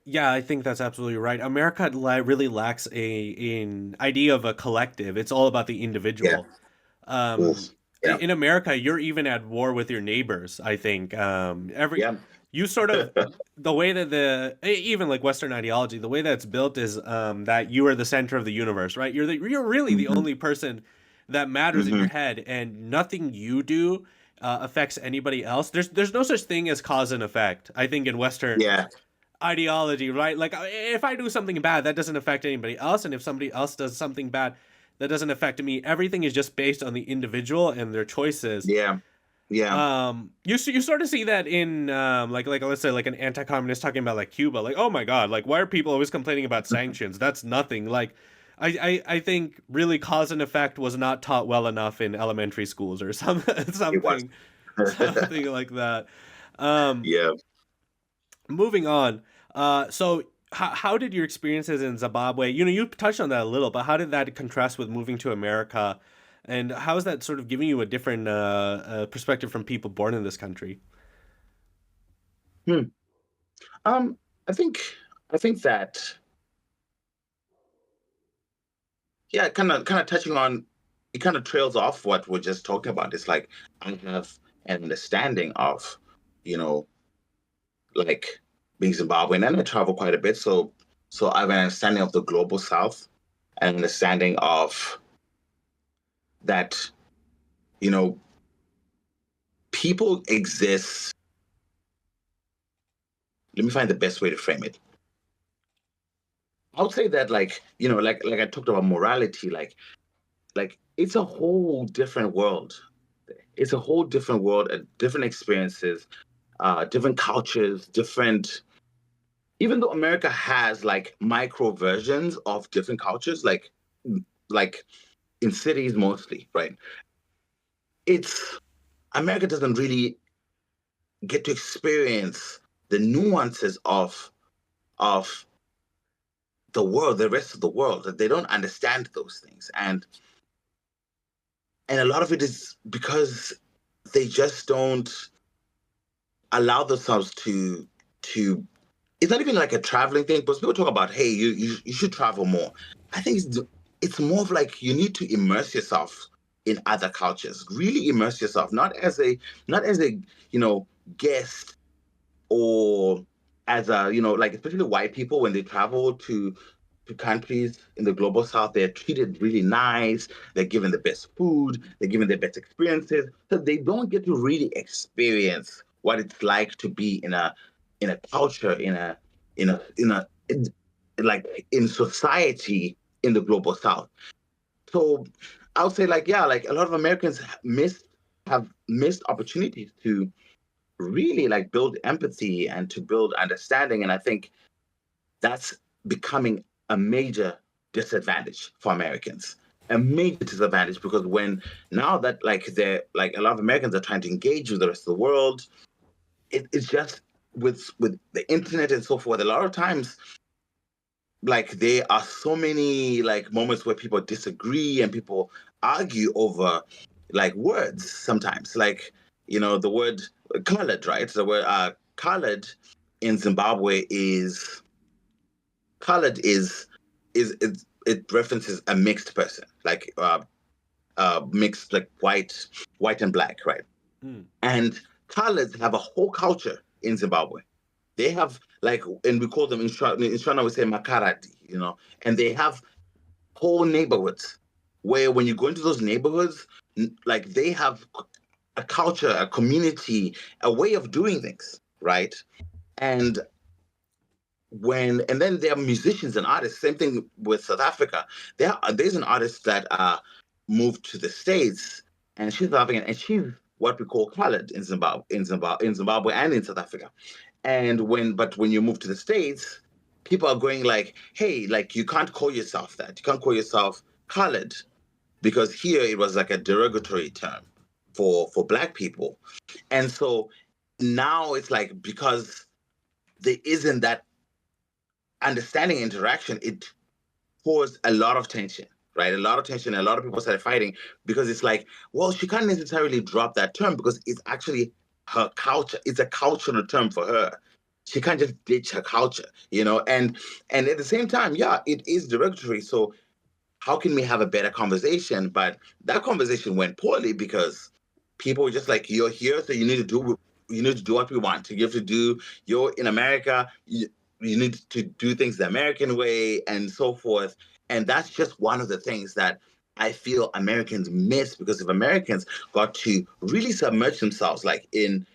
Yeah, I think that's absolutely right. America really lacks an idea of a collective. It's all about the Yeah. individual. Oof. Yeah. In America, you're even at war with your neighbors. I think every Yeah. you sort of the way that even like Western ideology, the way that it's built is that you are the center of the universe, right? You're really the Hmm. only person that matters in your Hmm. head, and nothing you do affects anybody else. There's no such thing as cause and effect. I think in Western Yeah. ideology, right? Like if I do something bad, that doesn't affect anybody else, and if somebody else does something bad, that doesn't affect me. Everything is just based on the individual and their choices. Yeah. Yeah. You sort of see that in like let's say like an anti-communist talking about like Cuba, like oh my god, like why are people always complaining about sanctions? That's nothing. Like I think really cause and effect was not taught well enough in elementary schools or It was. something like that. Um, Yeah. moving on. So how did your experiences in Zimbabwe? You know, you touched on that a little, but how did that contrast with moving to America? And how is that sort of giving you a different perspective from people born in this country? Hmm. Um, I think I think that yeah, kind of touching on it kind of trails off what we're just talking about. It's like I have an understanding of, you know, like being Zimbabwean, and I travel quite a bit, so I have an understanding of the global South, an understanding of that, you know, people exist. Let me find the best way to frame it. I would say that, like, like I talked about morality, like it's a whole different world. It's a whole different world, different experiences, different cultures, different. Even though America has like micro versions of different cultures, like in cities mostly, right? It's America doesn't really get to experience the nuances of the world, the rest of the world. That they don't understand those things, and a lot of it is because they just don't allow themselves to it's not even like a traveling thing, but people talk about, hey, you should travel more. I think it's more of like you need to immerse yourself in other cultures, really immerse yourself, not as a guest, or as a like, especially white people when they travel to countries in the global south, they're treated really nice, they're given the best food, they're given the best experiences, so they don't get to really experience what it's like to be in a culture, in like in society in the global south. So I would say, like, yeah, like a lot of Americans have missed opportunities to really like build empathy and to build understanding. And I think that's becoming a major disadvantage for Americans. A major disadvantage, because when now that like they're like a lot of Americans are trying to engage with the rest of the world, it's just with the internet and so forth. A lot of times, like there are so many like moments where people disagree and people argue over like words sometimes. Like, the word colored, right? The word colored in Zimbabwe is colored it references a mixed person, like mixed, like white and black, right? Mm. And coloreds have a whole culture in Zimbabwe. They have like, and we call them in Shona we say makarati, and they have whole neighborhoods where when you go into those neighborhoods, like they have a culture, a community, a way of doing things, right? And and then there are musicians and artists. Same thing with South Africa. There's an artist that moved to the States, and she's South African, and she's what we call colored in Zimbabwe and in South Africa. But when you move to the States, people are going like, hey, like you can't call yourself that. You can't call yourself colored, because here it was like a derogatory term for black people. And so now it's like, because there isn't that understanding interaction, it caused a lot of tension, right? A lot of tension. A lot of people started fighting, because it's like, well, she can't necessarily drop that term because it's actually her culture. It's a cultural term for her. She can't just ditch her culture, and at the same time, yeah, it is derogatory. So how can we have a better conversation? But that conversation went poorly, because people were just like, you're here, so you need to do what we want. You have to do. You're in America. You need to do things the American way and so forth. And that's just one of the things that I feel Americans miss, because if Americans got to really submerge themselves, like in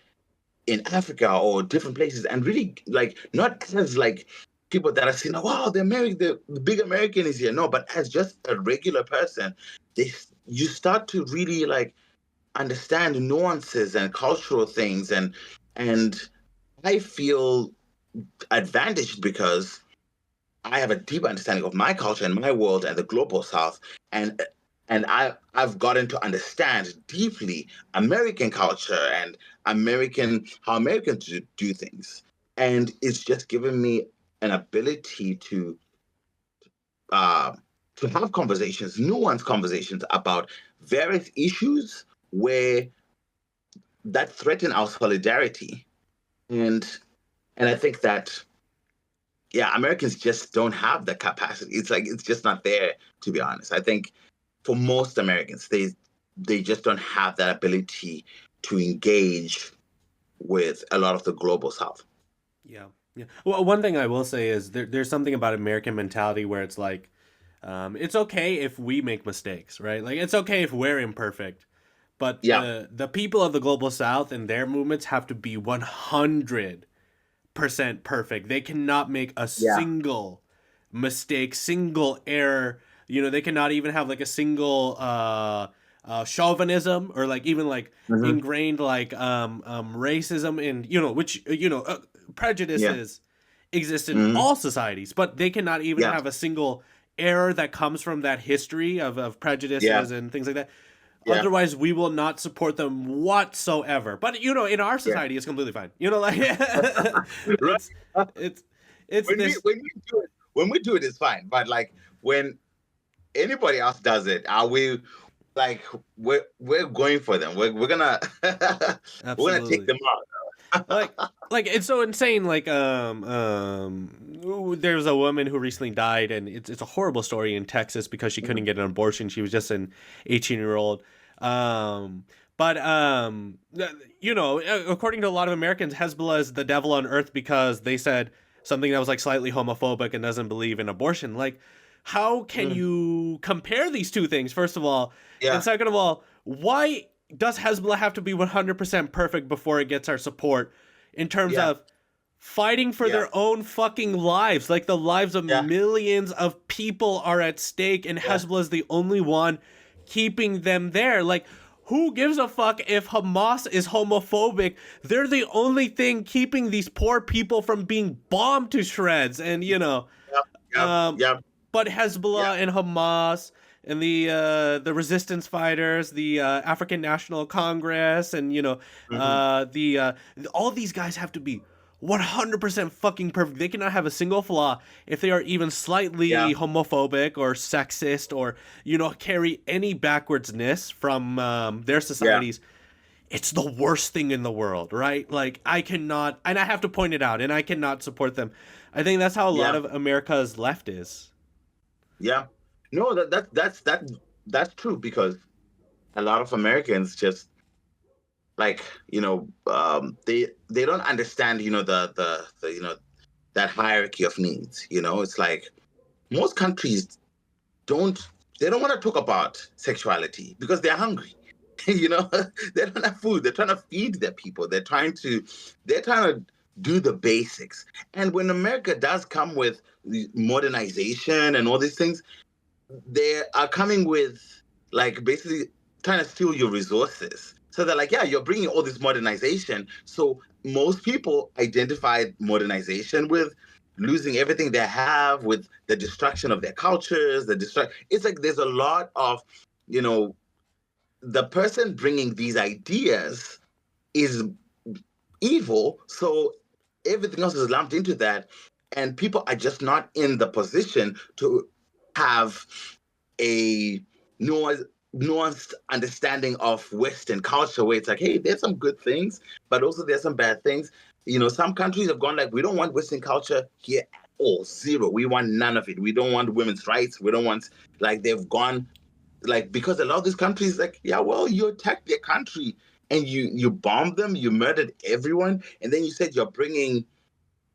Africa or different places, and really like not as like people that are saying, oh, wow, the big American is here. No, but as just a regular person, you start to really like understand nuances and cultural things, and I feel advantaged because I have a deep understanding of my culture and my world and the global South, and I've gotten to understand deeply American culture and how Americans do things, and it's just given me an ability uh, to have conversations, nuanced conversations about various issues where that threaten our solidarity. And I think that, yeah, Americans just don't have the capacity. It's just not there, to be honest. I think for most Americans, they just don't have that ability to engage with a lot of the global South. Yeah. Yeah. Well, one thing I will say is there's something about American mentality where it's like, it's okay if we make mistakes, right? Like it's okay if we're imperfect, but Yeah. the people of the global South and their movements have to be 100% perfect. They cannot make a single mistake, single error. They cannot even have like a single chauvinism or like even like ingrained like racism and which prejudices exist in all societies, but they cannot even have a single error that comes from that history of prejudices and things like that. Otherwise, we will not support them whatsoever. But in our society, it's completely fine. Like it's when this. When we do it, it's fine. But like when anybody else does it, are we like we're going for them? We're gonna we're gonna take them out. like it's so insane. Like there's a woman who recently died, and it's a horrible story in Texas because she couldn't get an abortion. She was just an 18-year-old. But according to a lot of Americans, Hezbollah is the devil on earth because they said something that was like slightly homophobic and doesn't believe in abortion. Like, how can you compare these two things? First of all, and second of all, why does Hezbollah have to be 100% perfect before it gets our support in terms of fighting for their own fucking lives? Like, the lives of millions of people are at stake, and Hezbollah is the only one keeping them there. Like, who gives a fuck if Hamas is homophobic? They're the only thing keeping these poor people from being bombed to shreds. And, but Hezbollah and Hamas and the resistance fighters, the African National Congress, and all these guys have to be 100% fucking perfect. They cannot have a single flaw if they are even slightly homophobic or sexist or carry any backwardsness from their societies. It's the worst thing in the world, right? Like, I cannot, and I have to point it out, and I cannot support them. I think that's how a lot of America's left is. Yeah. No, that's true, because a lot of Americans just like, they don't understand, the that hierarchy of needs. It's like most countries don't want to talk about sexuality because they're hungry. They don't have food. They're trying to feed their people. They're trying to do the basics. And when America does come with modernization and all these things, they are coming with like basically trying to steal your resources. So they're like, you're bringing all this modernization. So most people identify modernization with losing everything they have, with the destruction of their cultures, it's like there's a lot of, the person bringing these ideas is evil. So everything else is lumped into that. And people are just not in the position to have a nuanced understanding of Western culture, where it's like, hey, there's some good things, but also there's some bad things. Some countries have gone like, we don't want Western culture here at all, zero. We want none of it. We don't want women's rights. We don't want, like, they've gone, like, because a lot of these countries, like, you attacked their country and you bombed them, you murdered everyone, and then you said you're bringing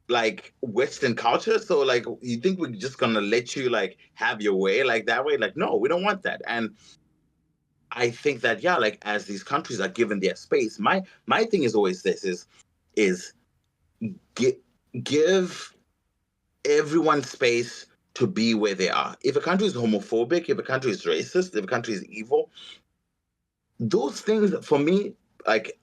like Western culture. So like, you think we're just gonna let you like have your way like that way? Like, no, we don't want that. And I think that, like, as these countries are given their space, my thing is always this is give everyone space to be where they are. If a country is homophobic, if a country is racist, if a country is evil, those things, for me, like,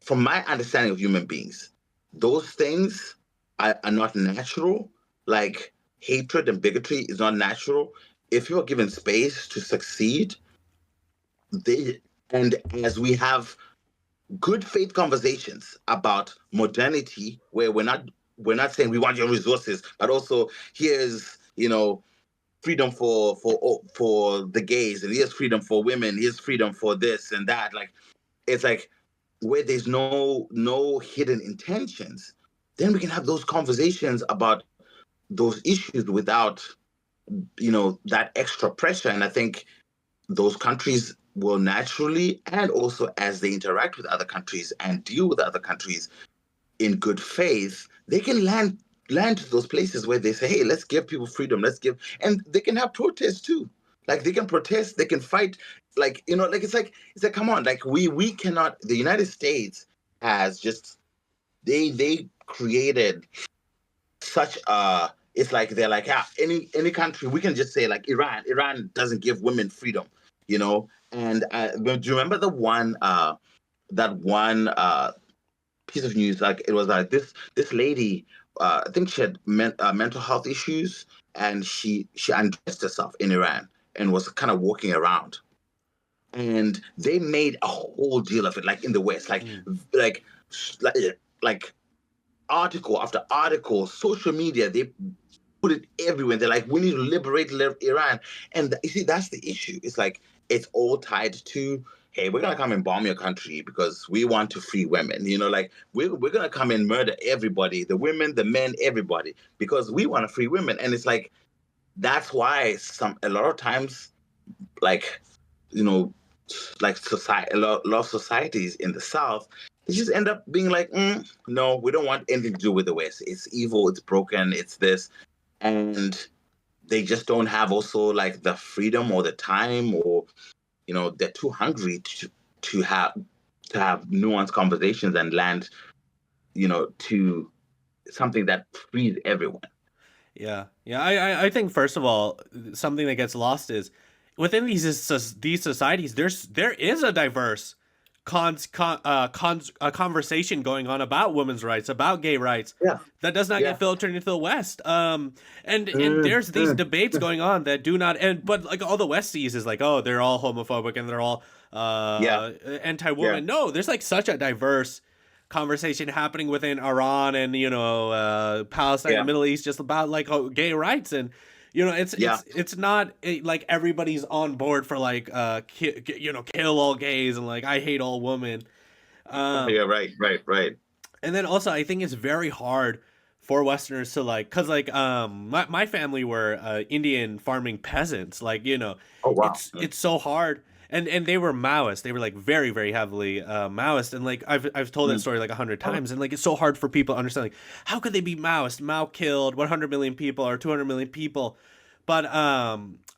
from my understanding of human beings, those things are not natural. Like, hatred and bigotry is not natural. If you are given space to succeed, and as we have good faith conversations about modernity, where we're not saying we want your resources, but also here's freedom for the gays, and here's freedom for women, here's freedom for this and that. Like, it's like where there's no hidden intentions, then we can have those conversations about those issues without, that extra pressure. And I think those countries will naturally, and also as they interact with other countries and deal with other countries in good faith, they can land to those places where they say, hey, let's give people freedom, and they can have protests too. Like, they can protest, they can fight. Like, it's like come on, like, we cannot. The United States has just, they created such a, it's like they're like, yeah, any country, we can just say, like, Iran doesn't give women freedom, and do you remember the one that one piece of news? Like, it was like this lady, I think she had mental health issues, and she undressed herself in Iran and was kind of walking around, and they made a whole deal of it, like in the West, like article after article, social media, they put it everywhere. They're like, we need to liberate Iran. And you see, that's the issue. It's like, it's all tied to, hey, we're gonna come and bomb your country because we want to free women. Like, we're gonna come and murder everybody, the women, the men, everybody, because we want to free women. And it's like, that's why a lot of times, like, like a lot of societies in the South, they just end up being like, no, we don't want anything to do with the West. It's evil, it's broken, it's this. And they just don't have also, like, the freedom or the time, or, they're too hungry to have nuanced conversations and land, to something that frees everyone. Yeah. I think, first of all, something that gets lost is within these societies, there is a diverse conversation going on about women's rights, about gay rights, that does not get filtered into the West. And there's these debates going on that do not end, but like all the West sees is like, oh, they're all homophobic and they're all anti-woman. No, there's like such a diverse conversation happening within Iran and Palestine and Middle East just about like gay rights, and it's not like everybody's on board for like kill all gays and like I hate all women. Right. And then also, I think it's very hard for Westerners to like, cause like my family were Indian farming peasants, like oh, wow. It's so hard. And they were Maoist. They were like very, very heavily Maoist. And like I've told that story like 100 times. And like it's so hard for people to understand, like, how could they be Maoist? Mao killed 100 million people or 200 million people. But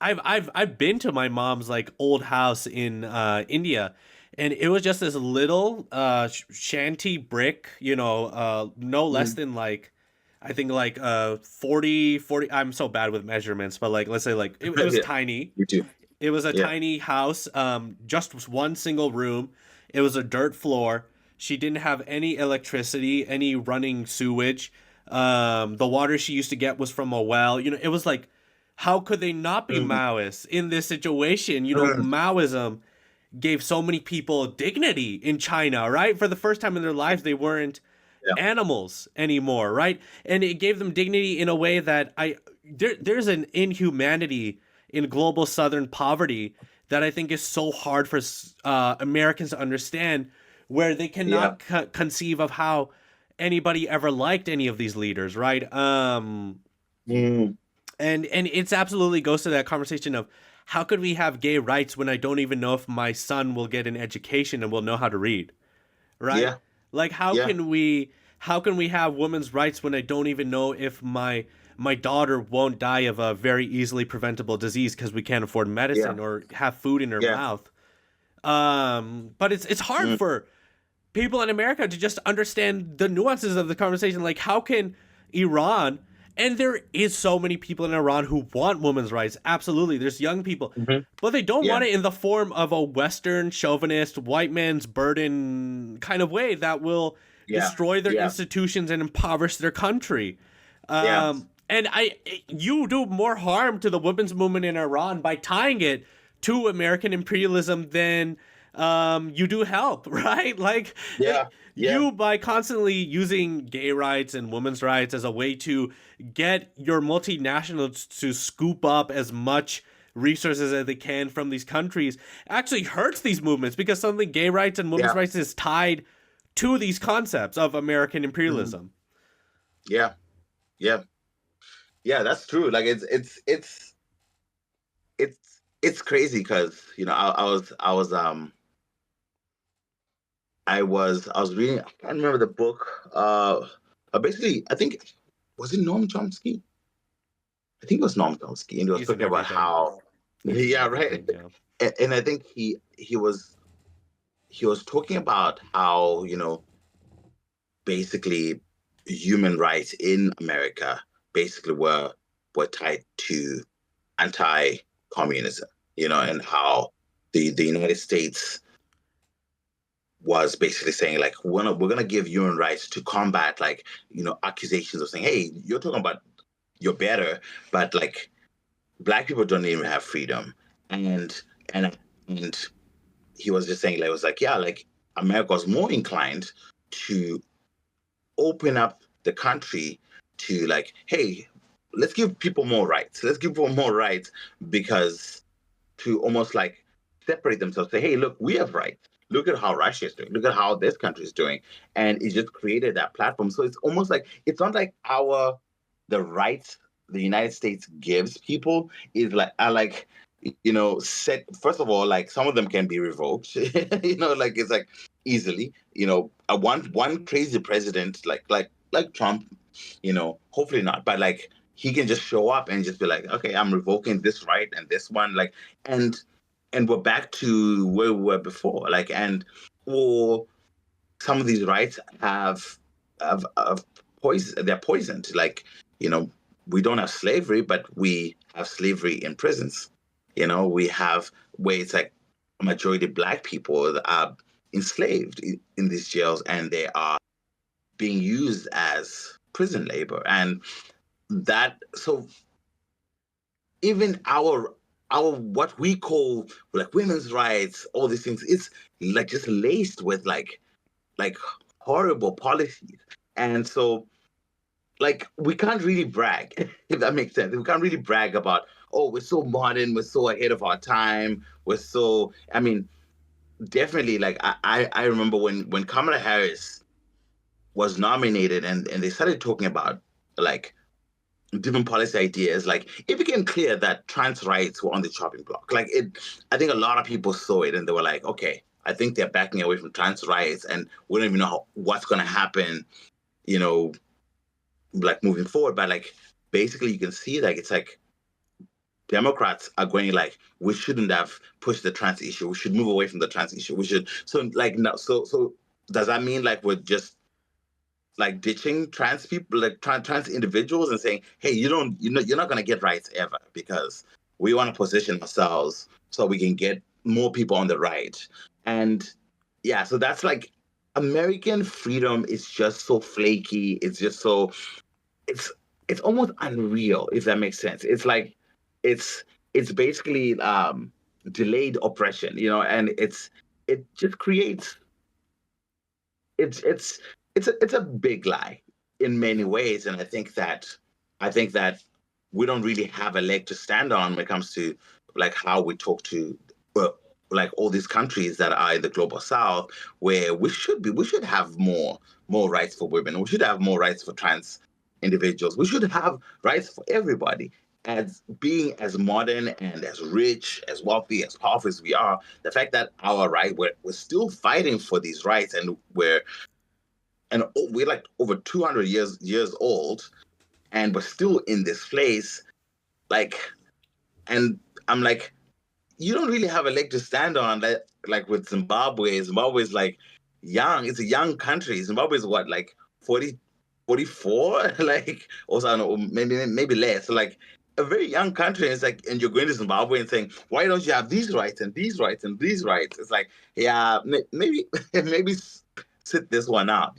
I've been to my mom's like old house in India, and it was just this little shanty brick, no less than like, I think like 40. I'm so bad with measurements, but like let's say like it was tiny. You too. It was a tiny house, just one single room. It was a dirt floor. She didn't have any electricity, any running sewage. The water she used to get was from a well. It was like, how could they not be Maoists in this situation? Maoism gave so many people dignity in China, right? For the first time in their lives, they weren't animals anymore, right? And it gave them dignity in a way that there's an inhumanity in global Southern poverty that I think is so hard for Americans to understand, where they cannot conceive of how anybody ever liked any of these leaders, right? And it's absolutely goes to that conversation of, how could we have gay rights when I don't even know if my son will get an education and will know how to read, right? Yeah. Like, how can we have women's rights when I don't even know if my daughter won't die of a very easily preventable disease because we can't afford medicine or have food in her mouth? But it's hard for people in America to just understand the nuances of the conversation. Like, how can Iran, and there is so many people in Iran who want women's rights. Absolutely. There's young people, but they don't want it in the form of a Western chauvinist, white man's burden kind of way that will destroy their institutions and impoverish their country. And you do more harm to the women's movement in Iran by tying it to American imperialism than you do help, right? Like, Yeah, yeah, you, by constantly using gay rights and women's rights as a way to get your multinationals to scoop up as much resources as they can from these countries, actually hurts these movements, because suddenly gay rights and women's yeah, rights is tied to these concepts of American mhm, imperialism. yeah, yeah, yeah. That's true. Like it's crazy because I was reading. I can't remember the book. Basically, I think was it Noam Chomsky? I think it was Noam Chomsky, and he was He's in talking about everything. how, He's in yeah, right. everything. Yeah. And I think he was talking about how basically human rights in America basically were tied to anti-communism, and how the United States was basically saying like we're gonna give human rights to combat like accusations of saying, hey, you're talking about you're better, but like black people don't even have freedom, and and and he was just saying like it was like, yeah, like America was more inclined to open up the country to like, hey, let's give people more rights, because to almost like separate themselves, say, hey, look, we have rights. Look at how Russia is doing. Look at how this country is doing. And it just created that platform. So it's almost like it's not like the rights the United States gives people is like are like set first of all, like some of them can be revoked. Like it's like easily, a one crazy president like Trump, hopefully not, but like he can just show up and just be like, okay, I'm revoking this right and this one, like, and we're back to where we were before, like, and or some of these rights have poison, they're poisoned, like, you know we don't have slavery, but we have slavery in prisons. We have where it's like a majority black people that are enslaved in these jails, and they are being used as prison labor, and that so even our what we call like women's rights, all these things, it's like just laced with like horrible policies. And so like we can't really brag if that makes sense. We can't really brag about, oh, we're so modern, we're so ahead of our time, we're so, I mean, definitely, like I remember when Kamala Harris was nominated, and they started talking about like different policy ideas, like it became clear that trans rights were on the chopping block. Like I think a lot of people saw it and they were like, okay, I think they're backing away from trans rights, and we don't even know what's going to happen, you know, like moving forward. But like basically, you can see like it's like Democrats are going like, we shouldn't have pushed the trans issue. We should move away from the trans issue. We should, so like no, so does that mean like we're just like ditching trans people, like trans individuals, and saying, hey, you're not going to get rights ever, because we want to position ourselves so we can get more people on the right. And yeah, so that's like American freedom is just so flaky. It's just so it's it's almost unreal, if that makes sense. It's like it's it's basically delayed oppression, and it just creates it's it's a big lie in many ways. And I think that we don't really have a leg to stand on when it comes to like how we talk to like all these countries that are in the global south, where we should have more rights for women. We should have more rights for trans individuals. We should have rights for everybody. As being as modern and as rich, as wealthy, as powerful as we are, the fact that we're still fighting for these rights, and we're like over 200 years old, and we're still in this place, like, and I'm like, you don't really have a leg to stand on. That, like with Zimbabwe's like young. It's a young country. Zimbabwe is what, like 40, 44, like, also I don't know, maybe less. So like a very young country. And it's like, and you're going to Zimbabwe and saying, why don't you have these rights and these rights and these rights? It's like, yeah, maybe maybe sit this one out.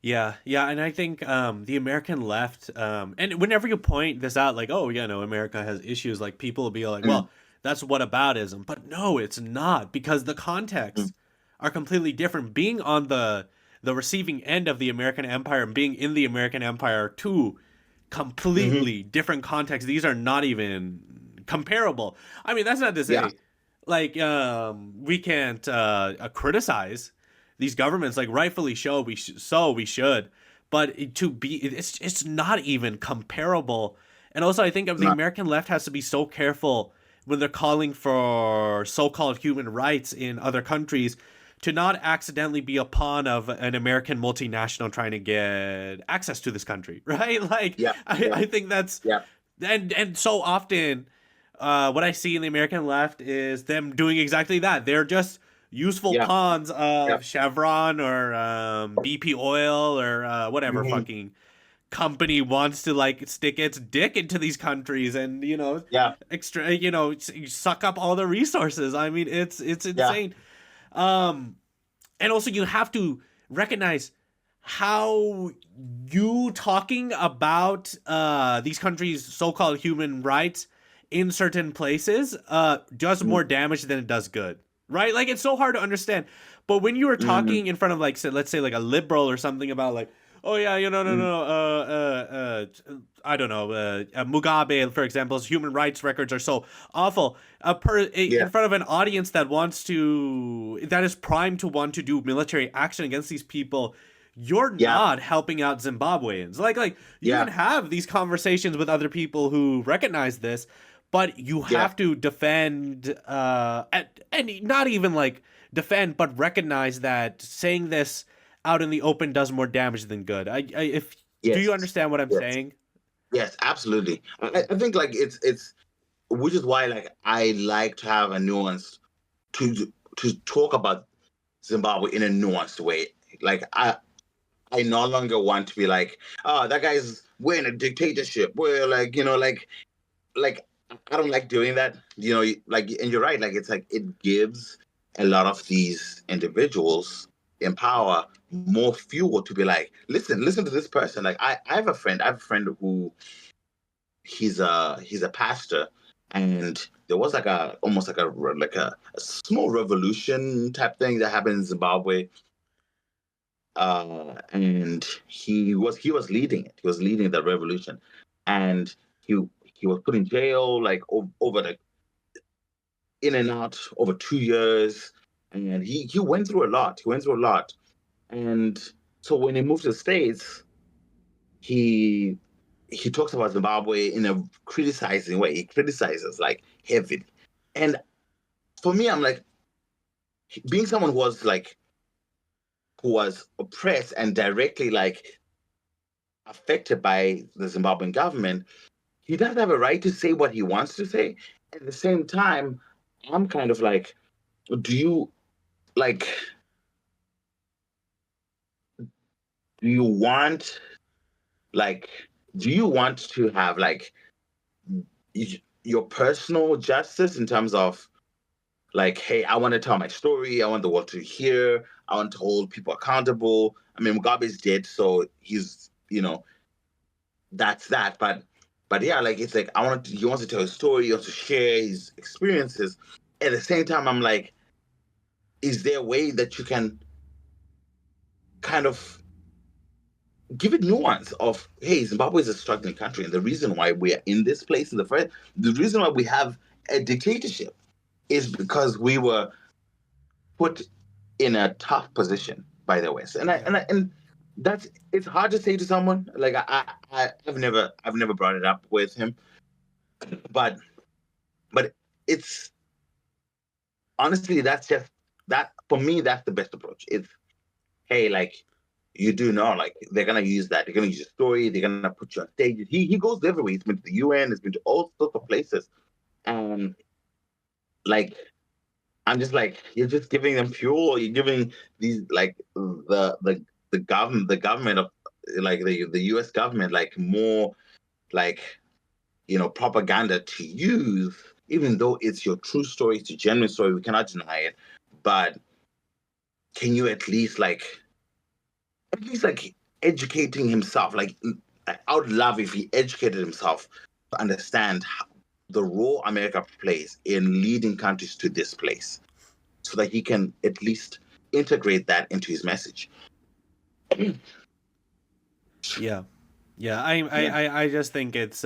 Yeah, yeah, and I think the American left, and whenever you point this out, like, oh, yeah, no, America has issues, like people will be like, Mm, well, that's whataboutism. But no, it's not, because the contexts are completely different. Being on the receiving end of the American Empire and being in the American Empire are two completely different contexts. These are not even comparable. I mean, that's not to say like we can't criticize these governments, like rightfully we should, but to be it's not even comparable. And also, I think the American left has to be so careful when they're calling for so-called human rights in other countries to not accidentally be a pawn of an American multinational trying to get access to this country, right? Like, I think that's and so often what I see in the American left is them doing exactly that. They're just useful pawns of Chevron or BP Oil or whatever fucking company wants to like stick its dick into these countries and extra suck up all the resources. I mean, it's insane. And also you have to recognize how you talking about these countries' so-called human rights in certain places does more damage than it does good, right? Like, it's so hard to understand. But when you were talking in front of, like, let's say like a liberal or something about like, oh yeah, I don't know, Mugabe, for example, his human rights records are so awful. In front of an audience that is primed to want to do military action against these people, you're not helping out Zimbabweans. Like you can have these conversations with other people who recognize this, but you have to defend, and not even like defend, but recognize that saying this out in the open does more damage than good. Do you understand what I'm saying? Yes, absolutely. I think like it's which is why like I like to have a nuance to talk about Zimbabwe in a nuanced way. Like I no longer want to be like, oh, that guy's we're in a dictatorship. We're like, like I don't like doing that. Like, and you're right. Like, it's like it gives a lot of these individuals in power more fuel to be like, listen to this person. Like, I have a friend who he's a pastor, and there was like almost like a small revolution type thing that happened in Zimbabwe. And he was leading it. He was leading the revolution, and he was put in jail like over the in and out over 2 years, and he went through a lot. And so when he moved to the States, he talks about Zimbabwe in a criticizing way. He criticizes like heavily, and for me, I'm like, being someone who was oppressed and directly like affected by the Zimbabwean government, he doesn't have a right to say what he wants to say. At the same time, I'm kind of like, do you want to have like your personal justice in terms of like, hey, I want to tell my story. I want the world to hear. I want to hold people accountable. I mean, Mugabe's dead, so he's, that's that. But yeah, like, it's like, he wants to tell his story. He wants to share his experiences. At the same time, I'm like, is there a way that you can kind of give it nuance of, hey, Zimbabwe is a struggling country, and the reason why we are in this place the reason why we have a dictatorship is because we were put in a tough position by the West, and that's, it's hard to say to someone like I've never brought it up with him, but it's honestly, that's just that for me, that's the best approach. It's, hey, like, you do know, like, they're gonna use that. They're gonna use your story. They're gonna put you on stage. He goes everywhere. He's been to the UN. He's been to all sorts of places. Like, I'm just like, you're just giving them fuel. You're giving these like the government of like the U.S. government like more like propaganda to use, even though it's your true story, it's a genuine story. We cannot deny it, but can you at least like educating himself? Like, I would love if he educated himself to understand the role America plays in leading countries to this place, so that he can at least integrate that into his message. Yeah, yeah. I just think it's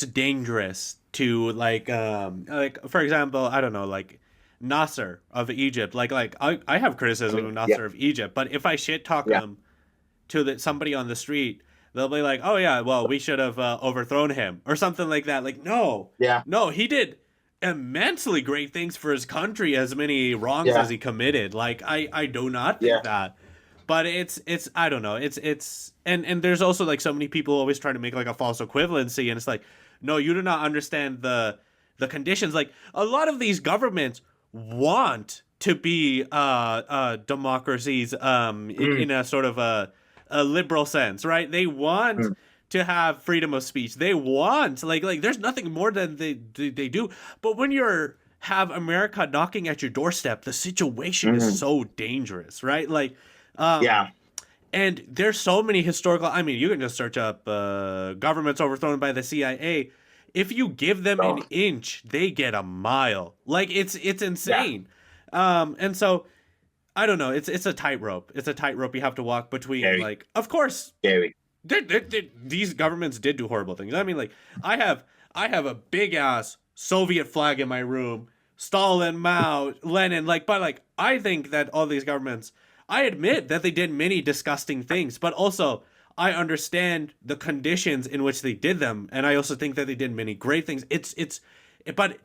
dangerous to like for example, I don't know, like Nasser of Egypt. I have criticism of Nasser of Egypt, but if I shit talk him to somebody on the street, they'll be like, "Oh yeah, well we should have overthrown him" or something like that. Like no, he did immensely great things for his country, as many wrongs as he committed. Like I do not think that. But it's I don't know, it's and there's also like so many people always trying to make like a false equivalency, and it's like, no, you do not understand the conditions. Like a lot of these governments want to be democracies in a sort of a liberal sense, right? They want to have freedom of speech. They want like there's nothing more than they do. But when you're have America knocking at your doorstep, the situation is so dangerous, right? Like and there's so many historical. I mean, you can just search up governments overthrown by the CIA. If you give them an inch, they get a mile. Like it's insane. And so I don't know. It's a tightrope. It's a tightrope you have to walk between. Like, of course, these governments did do horrible things. I mean, like I have a big ass Soviet flag in my room. Stalin, Mao, Lenin. But I think that all these governments. I admit that they did many disgusting things, but also I understand the conditions in which they did them, and I also think that they did many great things. But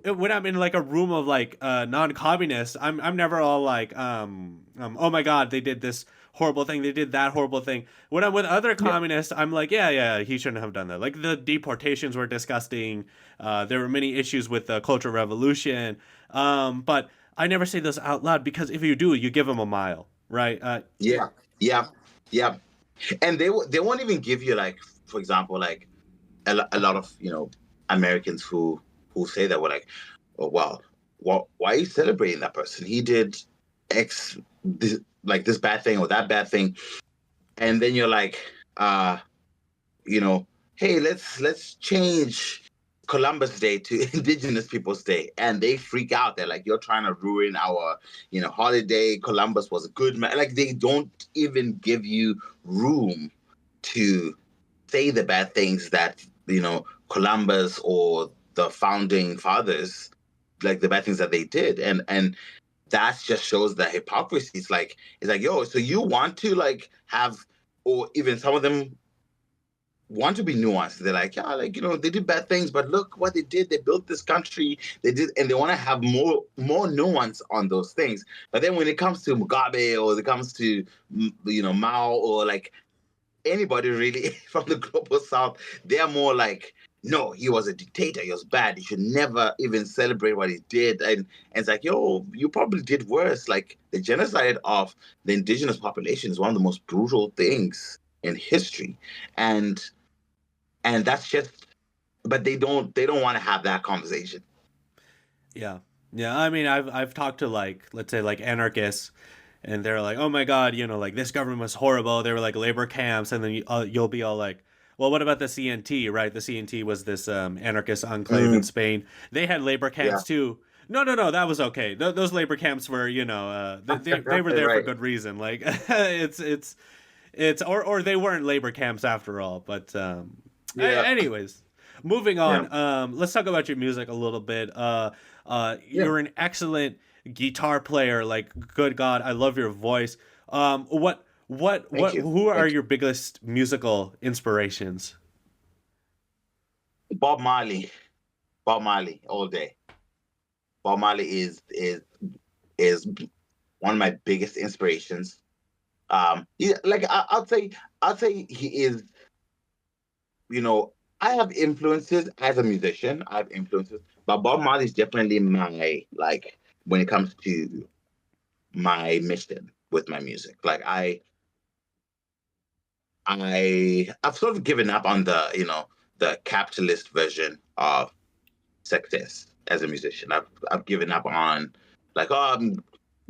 when I'm in like a room of like non-communists, I'm never all like oh my god, they did this horrible thing, they did that horrible thing. When I'm with other communists, I'm like yeah, he shouldn't have done that. Like the deportations were disgusting. There were many issues with the Cultural Revolution, but I never say those out loud, because if you do, you give them a mile, right? Yeah. And they won't even give you, like, for example, like a lot of Americans who say that, we're like, oh well, why are you celebrating that person? He did X, this bad thing or that bad thing, and then you're like, hey, let's change Columbus Day to Indigenous Peoples Day, and they freak out. They're like, "You're trying to ruin our, holiday. Columbus was a good man." Like they don't even give you room to say the bad things that Columbus or the founding fathers, like the bad things that they did, and that just shows the hypocrisy. It's like, yo, so you want to like have, or even some of them want to be nuanced. They're like, they did bad things, but look what they did. They built this country. They did, and they want to have more nuance on those things. But then when it comes to Mugabe, or it comes to Mao, or like anybody really from the global south, they're more like, no, he was a dictator. He was bad. You should never even celebrate what he did. And it's like, yo, you probably did worse. Like the genocide of the indigenous population is one of the most brutal things in history, and that's just, but they don't want to have that conversation. Yeah. I mean, I've talked to like, let's say like anarchists, and they're like, oh my god, like this government was horrible. They were like labor camps, and then you'll be all like, well, what about the CNT, right? The CNT was this anarchist enclave in Spain. They had labor camps too. No, that was okay. Those labor camps were, they were there for good reason. Like it's or they weren't labor camps after all. But anyways, moving on. Let's talk about your music a little bit. You're an excellent guitar player. Like, good God, I love your voice. Who are your biggest musical inspirations? Bob Marley all day. Bob Marley is one of my biggest inspirations. I'll say he is. I have influences as a musician. I have influences, but Bob Marley is definitely my, like, when it comes to my mission with my music. Like I've sort of given up on the capitalist version of success as a musician. I've given up on like, I'm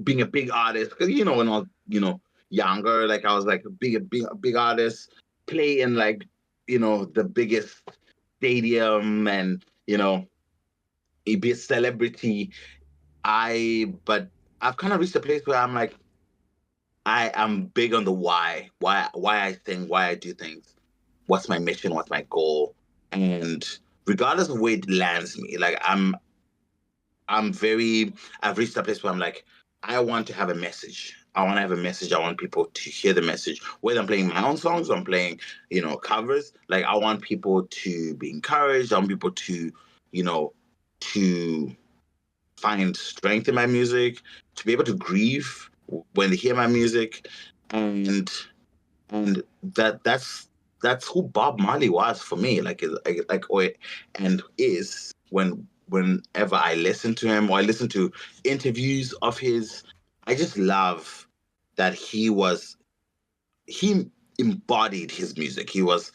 being a big artist, because when I was younger, like I was like being a big artist, play in like the biggest stadium and he'd be a celebrity. But I've kind of reached a place where I'm like, I am big on the why I think, why I do things, what's my mission, what's my goal, and regardless of where it lands me, like I've reached a place where I'm like, I want to have a message. I want to have a message. I want people to hear the message. Whether I'm playing my own songs or I'm playing, covers. Like I want people to be encouraged. I want people to, to find strength in my music, to be able to grieve when they hear my music, and that's who Bob Marley was for me. And is whenever I listen to him or I listen to interviews of his, I just love that he embodied his music. He was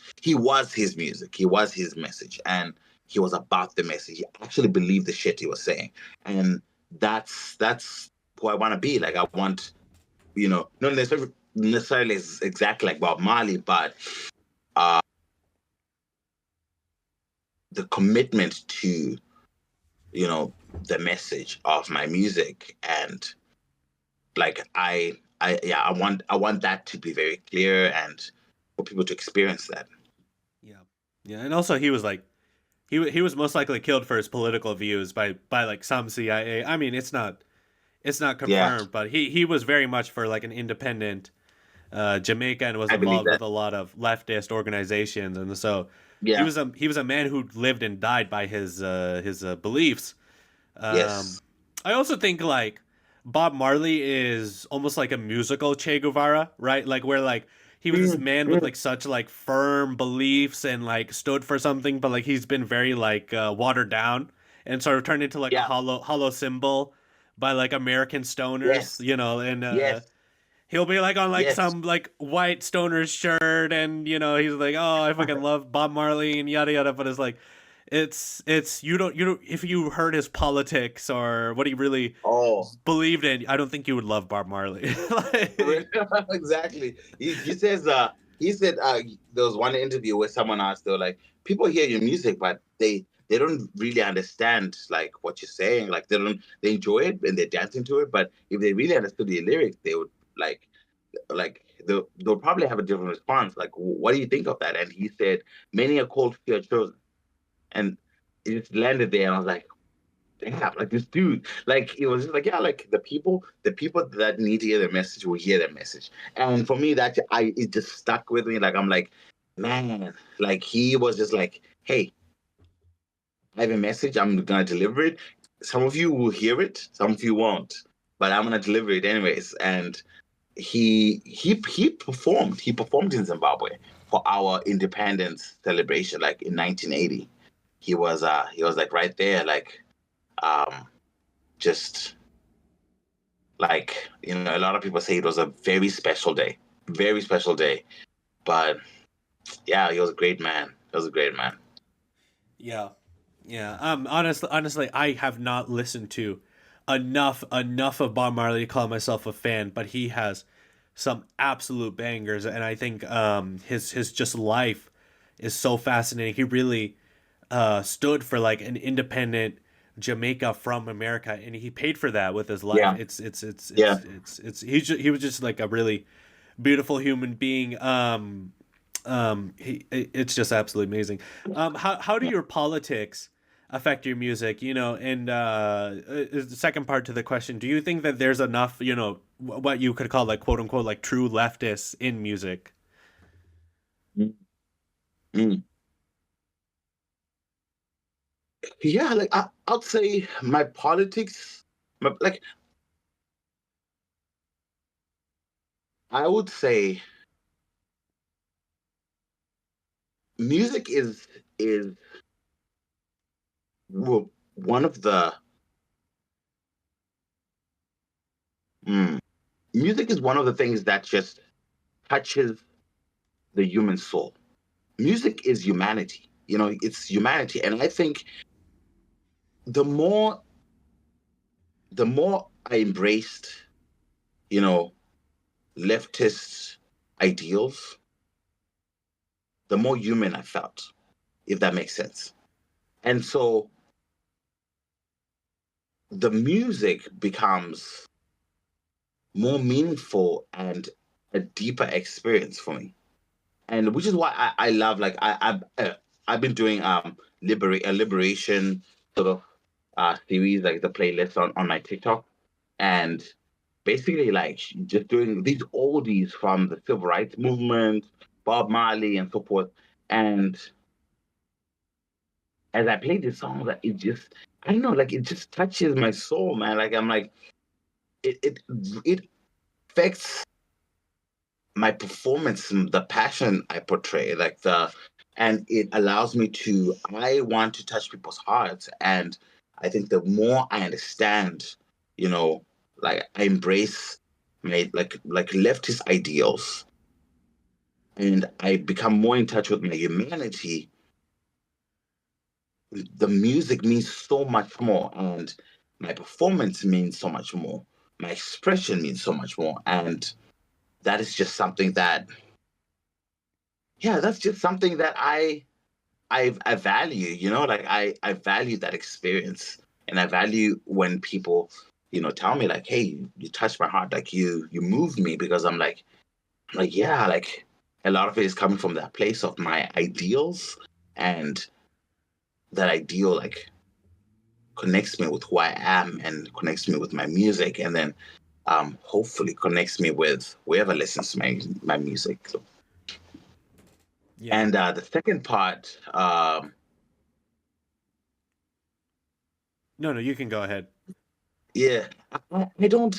his music. He was his message, and he was about the message. He actually believed the shit he was saying, and that's who I want to be. Like I want, not necessarily exactly like Bob Marley, but the commitment to, the message of my music, and like I want that to be very clear and for people to experience that. Yeah, and also he was like, he was most likely killed for his political views by like some CIA. I mean, it's not confirmed, but he was very much for like an independent Jamaica, and was involved with a lot of leftist organizations, and so he was a man who lived and died by his beliefs. Yes. I also think like Bob Marley is almost like a musical Che Guevara, right? Like where like he was this man with like such like firm beliefs and like stood for something, but like he's been very like watered down and sort of turned into like a hollow symbol by like American stoners, and he'll be like on like some like white stoner's shirt, and he's like, oh, I fucking love Bob Marley and yada yada, but it's like it's you don't if you heard his politics or what he really believed in, I don't think you would love Bob Marley. Exactly. He says he said there was one interview where someone asked, they were like, people hear your music but they don't really understand like what you're saying. Like they enjoy it and they're dancing to it, but if they really understood the lyrics, they would like they'll probably have a different response. Like, what do you think of that? And he said, many are called, few are chosen. And it just landed there, and I was like, damn, like this dude, like it was just like, yeah, like the people that need to hear the message will hear the message. And for me, it just stuck with me. Like I'm like, man, like he was just like, hey, I have a message, I'm gonna deliver it. Some of you will hear it, some of you won't, but I'm gonna deliver it anyways. And he performed in Zimbabwe for our independence celebration, like in 1980. He was like right there, like just like a lot of people say it was a very special day, but yeah, he was a great man. Yeah. Honestly, I have not listened to enough of Bob Marley to call myself a fan, but he has some absolute bangers, and I think his just life is so fascinating. He really stood for like an independent Jamaica from America, and he paid for that with his life. Yeah. He was just like a really beautiful human being. It's just absolutely amazing. How do your politics affect your music? And the second part to the question: do you think that there's enough, what you could call like quote unquote like true leftists in music? Mm. Yeah, like I'd say my politics, like I would say music is one of the music is one of the things that just touches the human soul. Music is humanity. It's humanity, and I think the more I embraced, leftist ideals, the more human I felt. if that makes sense. And so the music becomes more meaningful and a deeper experience for me. And which is why I love, like, I've been doing a liberation sort of series, like the playlist on my TikTok, and basically like just doing these oldies from the civil rights movement, Bob Marley, and so forth. And as I play these songs, like, it just, I don't know, like, it just touches my soul, man. Like, I'm like, it affects my performance, the passion I portray, like and it allows me to, I want to touch people's hearts. And I think the more I understand, like, I embrace my like leftist ideals, and I become more in touch with my humanity, the music means so much more, and my performance means so much more. My expression means so much more. And that is just something that, that's just something that I value, like I value that experience. And I value when people, tell me like, hey, you touched my heart, like you moved me, because I'm like, yeah, like a lot of it is coming from that place of my ideals, and that ideal like connects me with who I am and connects me with my music, and then hopefully connects me with whoever listens to my music. So, and the second part, no, you can go ahead. Yeah, I don't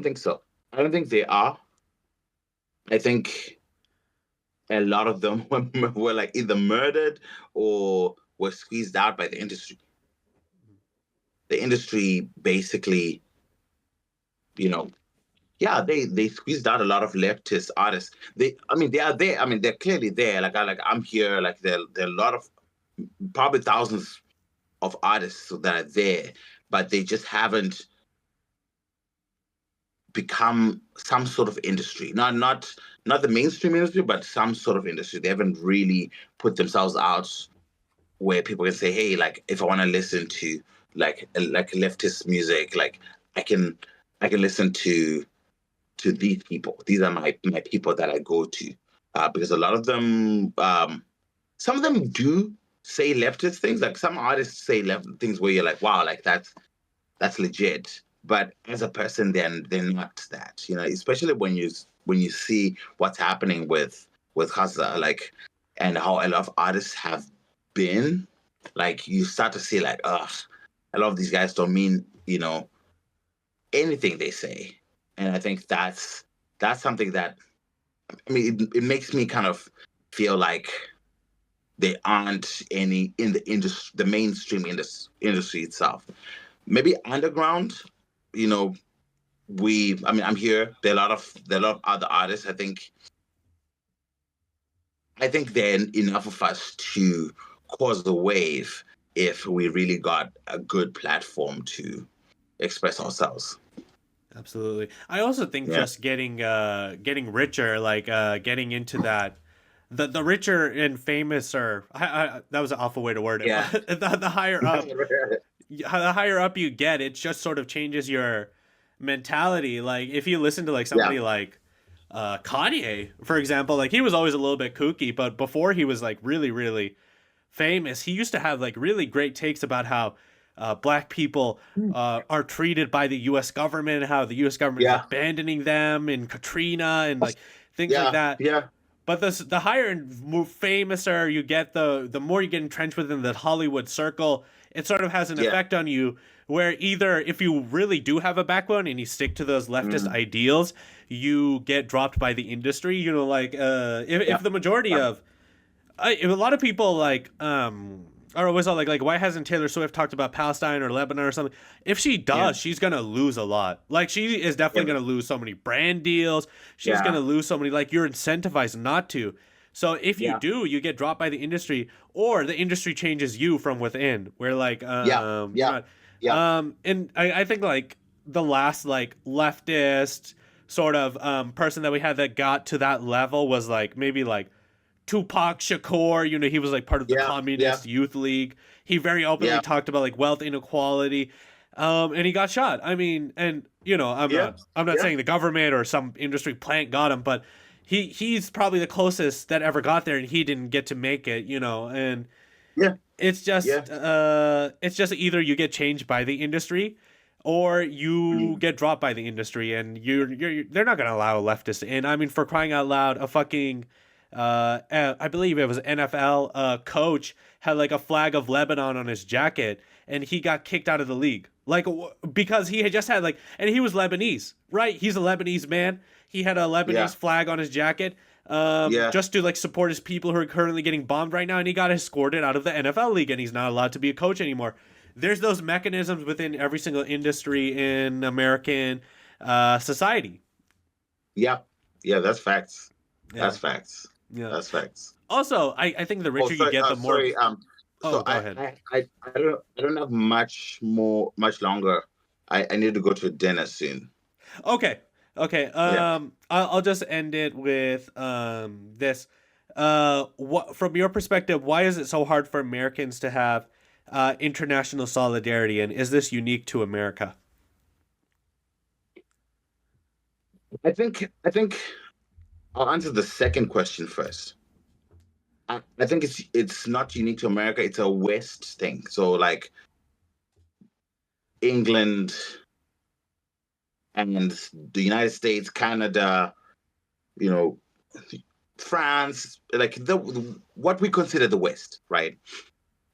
think so. I don't think they are. I think a lot of them were like either murdered or were squeezed out by the industry. The industry basically, they squeezed out a lot of leftist artists. They are there. I mean, they're clearly there. I'm here. Like there are a lot of, probably thousands of artists that are there, but they just haven't become some sort of industry. Not the mainstream industry, but some sort of industry. They haven't really put themselves out where people can say, hey, like if I want to listen to like leftist music, like I can listen to these people. These are my people that I go to, because a lot of them, some of them do say leftist things. Like some artists say left things where you're like, wow, like that's legit. But as a person, then they're not that. Especially when you see what's happening with Gaza, like, and how a lot of artists have been, like, you start to see like, ugh, a lot of these guys don't mean anything they say. And I think that's something that, I mean, it makes me kind of feel like there aren't any in the industry, the mainstream industry itself. Maybe underground, I'm here. There are a lot of other artists. I think there are enough of us to cause the wave if we really got a good platform to express ourselves. Absolutely. I also think just getting richer, like getting into that, the richer and famous, or that was an awful way to word it. Yeah. the higher up, the higher up you get, it just sort of changes your mentality. Like if you listen to like somebody like Kanye, for example, like he was always a little bit kooky, but before he was like really, really famous, he used to have like really great takes about how black people are treated by the U.S. government, how the U.S. government is abandoning them in Katrina and like things like that. Yeah. But the higher and more famouser you get, the more you get entrenched within the Hollywood circle, it sort of has an effect on you where either if you really do have a backbone and you stick to those leftist ideals, you get dropped by the industry. If the majority of a lot of people like are always all like why hasn't Taylor Swift talked about Palestine or Lebanon or something? If she does, she's gonna lose a lot. Like she is definitely gonna lose so many brand deals. She's gonna lose so many. Like you're incentivized not to. So if you do, you get dropped by the industry, or the industry changes you from within. Where like and I think like the last like leftist sort of person that we had that got to that level was like maybe like Tupac Shakur, you know, he was like part of the Yeah, yeah, Communist Youth League. He very openly yeah, talked about like wealth inequality, and he got shot. I mean, and you know, yeah, I'm not yeah, saying the government or some industry plant got him, but he's probably the closest that ever got there, and he didn't get to make it, you know, and yeah, yeah. it's just either you get changed by the industry or you Mm. get dropped by the industry, and they're not going to allow leftists in. I mean, for crying out loud, a fucking I believe it was NFL coach had like a flag of Lebanon on his jacket, and he got kicked out of the league like because he had just had like, and he was Lebanese, right? He's a Lebanese man. He had a Yeah, Lebanese flag on his jacket, yeah, just to like support his people who are currently getting bombed right now, and he got escorted out of the NFL league, and he's not allowed to be a coach anymore. There's those mechanisms within every single industry in American society. yeah, yeah. That's facts. Yeah, That's facts. yeah. That's facts. Also, I think the Oh, richer you sorry. get, the more. Sorry. Oh, So go ahead. I don't have much longer. I need to go to dinner soon. Okay, okay. Yeah. I'll just end it with this. What from your perspective, why is it so hard for Americans to have international solidarity, and is this unique to America? I think I'll answer the second question first. I think it's not unique to America. It's a West thing. So like England and the United States, Canada, you know, France, like what we consider the West, right?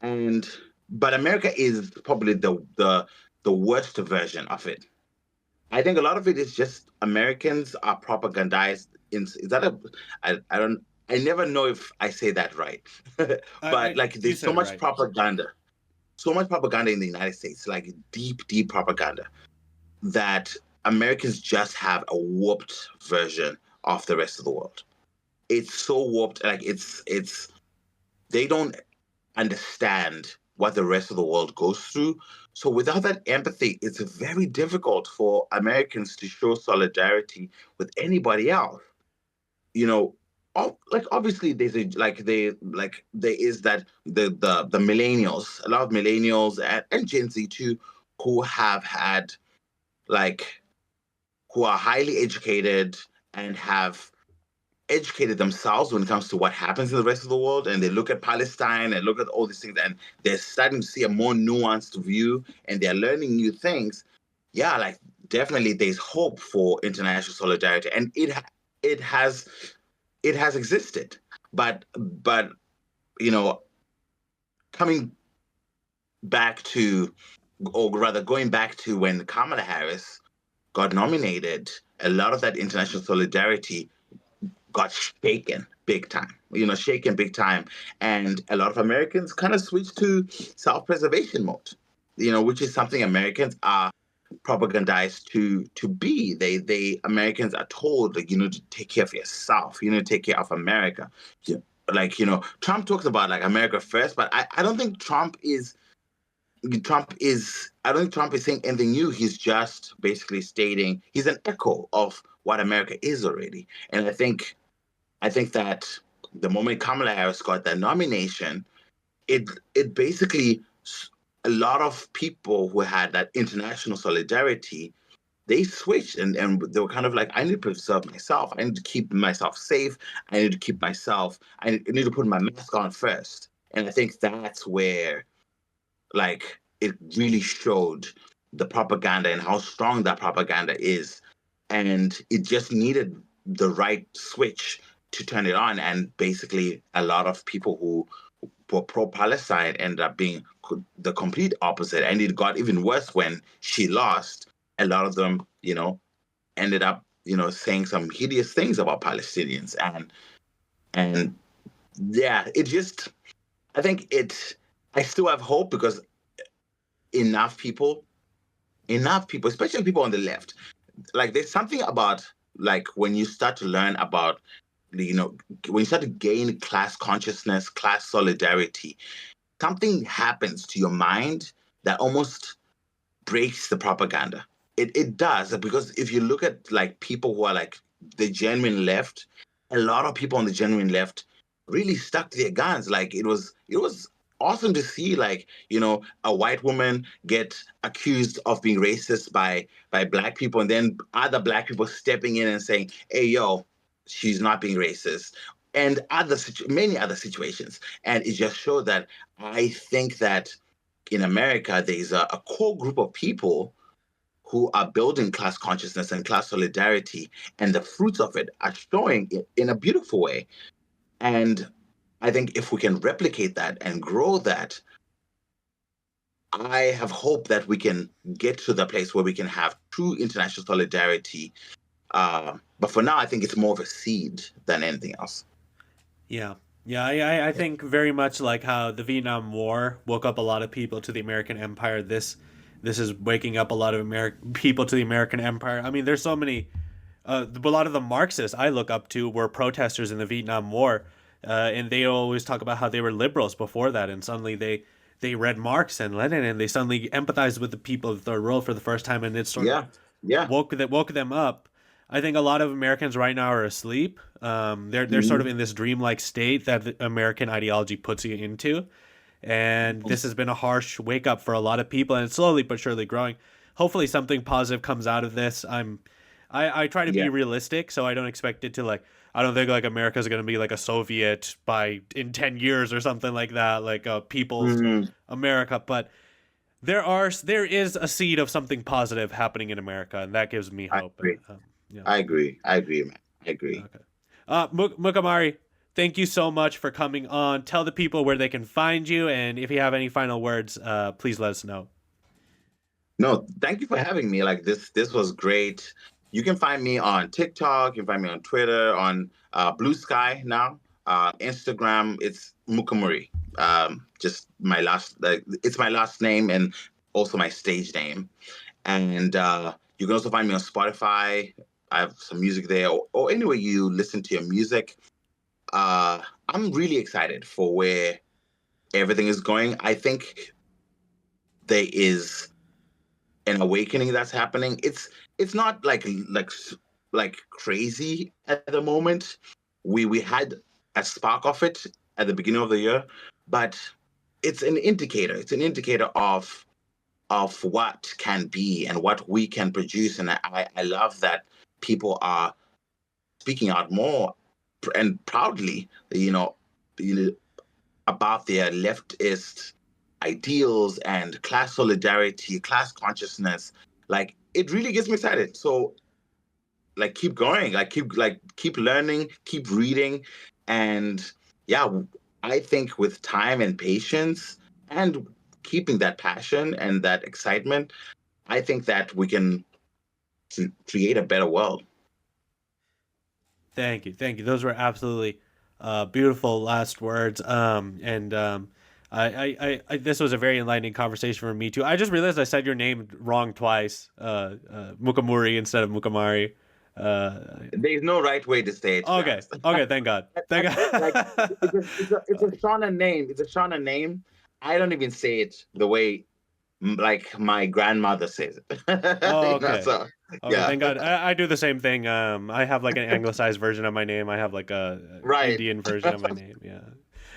And but America is probably the worst version of it. I think a lot of it is just Americans are propagandized. Is that a? I don't. I never know if I say that right, but like You there's said so it much right. propaganda, so much propaganda in the United States, like deep propaganda that Americans just have a warped version of the rest of the world. It's so warped, like it's they don't understand what the rest of the world goes through. So without that empathy, it's very difficult for Americans to show solidarity with anybody else. You know, like obviously there is that the millennials, a lot of millennials and Gen Z too, who have had like who are highly educated and have educated themselves when it comes to what happens in the rest of the world, and they look at Palestine and look at all these things, and they're starting to see a more nuanced view, and they're learning new things. Yeah, like definitely there's hope for international solidarity, and it has it has existed, but you know, coming back to, or rather going back to when Kamala Harris got nominated, a lot of that international solidarity got shaken big time, shaken big time. And a lot of Americans kind of switched to self-preservation mode, which is something Americans are propagandized to be. Americans are told, like, to take care of yourself, take care of America. Like, Trump talks about like America first, but I don't think I don't think Trump is saying anything new. He's just basically stating he's an echo of what America is already. And I think that the moment Kamala Harris got that nomination, it basically, a lot of people who had that international solidarity, they switched and they were kind of like, I need to preserve myself. I need to keep myself safe. I need to put my mask on first. And I think that's where, like, it really showed the propaganda and how strong that propaganda is. And it just needed the right switch to turn it on. And basically, a lot of people who were pro-Palestine ended up being the complete opposite. And it got even worse when she lost. A lot of them, ended up, saying some hideous things about Palestinians. And yeah, I still have hope because enough people, especially people on the left, like there's something about like when you start to learn about, when you start to gain class consciousness, class solidarity, something happens to your mind that almost breaks the propaganda. It does, because if you look at like people who are like the genuine left, a lot of people on the genuine left really stuck to their guns. Like it was awesome to see, like, a white woman get accused of being racist by black people, and then other black people stepping in and saying, hey, yo, she's not being racist, and many other situations. And it just showed that I think that in America there's a core group of people who are building class consciousness and class solidarity, and the fruits of it are showing in a beautiful way. And I think if we can replicate that and grow that, I have hope that we can get to the place where we can have true international solidarity. But for now, I think it's more of a seed than anything else. Yeah. Yeah, I think very much like how the Vietnam War woke up a lot of people to the American Empire. This is waking up a lot of people to the American Empire. I mean, there's so many. A lot of the Marxists I look up to were protesters in the Vietnam War, and they always talk about how they were liberals before that, and suddenly they read Marx and Lenin, and they suddenly empathized with the people of the third world for the first time, and it sort of Yeah. woke them up. I think a lot of Americans right now are asleep. They're sort of in this dreamlike state that the American ideology puts you into, and this has been a harsh wake up for a lot of people, and it's slowly but surely growing. Hopefully, something positive comes out of this. I try to be realistic, so I don't expect it to like. I don't think like America's going to be like a Soviet in 10 years or something like that, like a people's America. But there is a seed of something positive happening in America, and that gives me hope. Yeah. I agree, man. I agree. Okay. Mukamuri, thank you so much for coming on. Tell the people where they can find you, and if you have any final words, please let us know. No, thank you for having me. Like this was great. You can find me on TikTok. You can find me on Twitter, on Blue Sky now. Instagram, it's Mukamuri. Just my it's my last name and also my stage name. And you can also find me on Spotify. I have some music there, or anywhere you listen to your music. I'm really excited for where everything is going. I think there is an awakening that's happening. It's not like crazy at the moment. We had a spark of it at the beginning of the year, but it's an indicator. It's an indicator of what can be and what we can produce. And I love that people are speaking out more and proudly, about their leftist ideals and class solidarity, class consciousness. Like, it really gets me excited. So, like, keep going, keep learning, keep reading. And yeah, I think with time and patience and keeping that passion and that excitement, I think that we can create a better world. Thank you. Those were absolutely beautiful last words. This was a very enlightening conversation for me too. I just realized I said your name wrong twice. Mukamuri instead of Mukamari. There's no right way to say it. Okay. Thank God. Thank God. Like, it's a Shona name. It's a Shona name. I don't even say it the way like my grandmother says it. Oh, okay. So, okay, thank God. I do the same thing. I have like an anglicized version of my name. I have like a Indian version of my name. Yeah.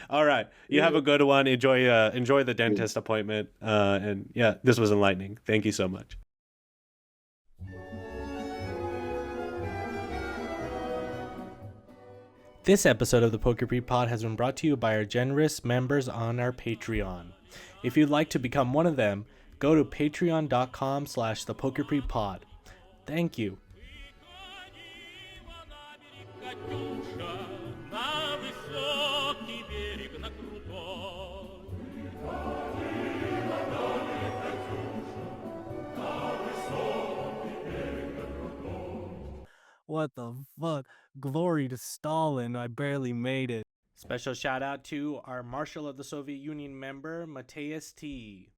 All right. You have a good one. Enjoy the dentist appointment. And yeah, this was enlightening. Thank you so much. This episode of the Pokepreet Pod has been brought to you by our generous members on our Patreon. If you'd like to become one of them, go to patreon.com/thepokepreetpod. Thank you. What the fuck? Glory to Stalin, I barely made it. Special shout out to our Marshal of the Soviet Union member, Matthias T.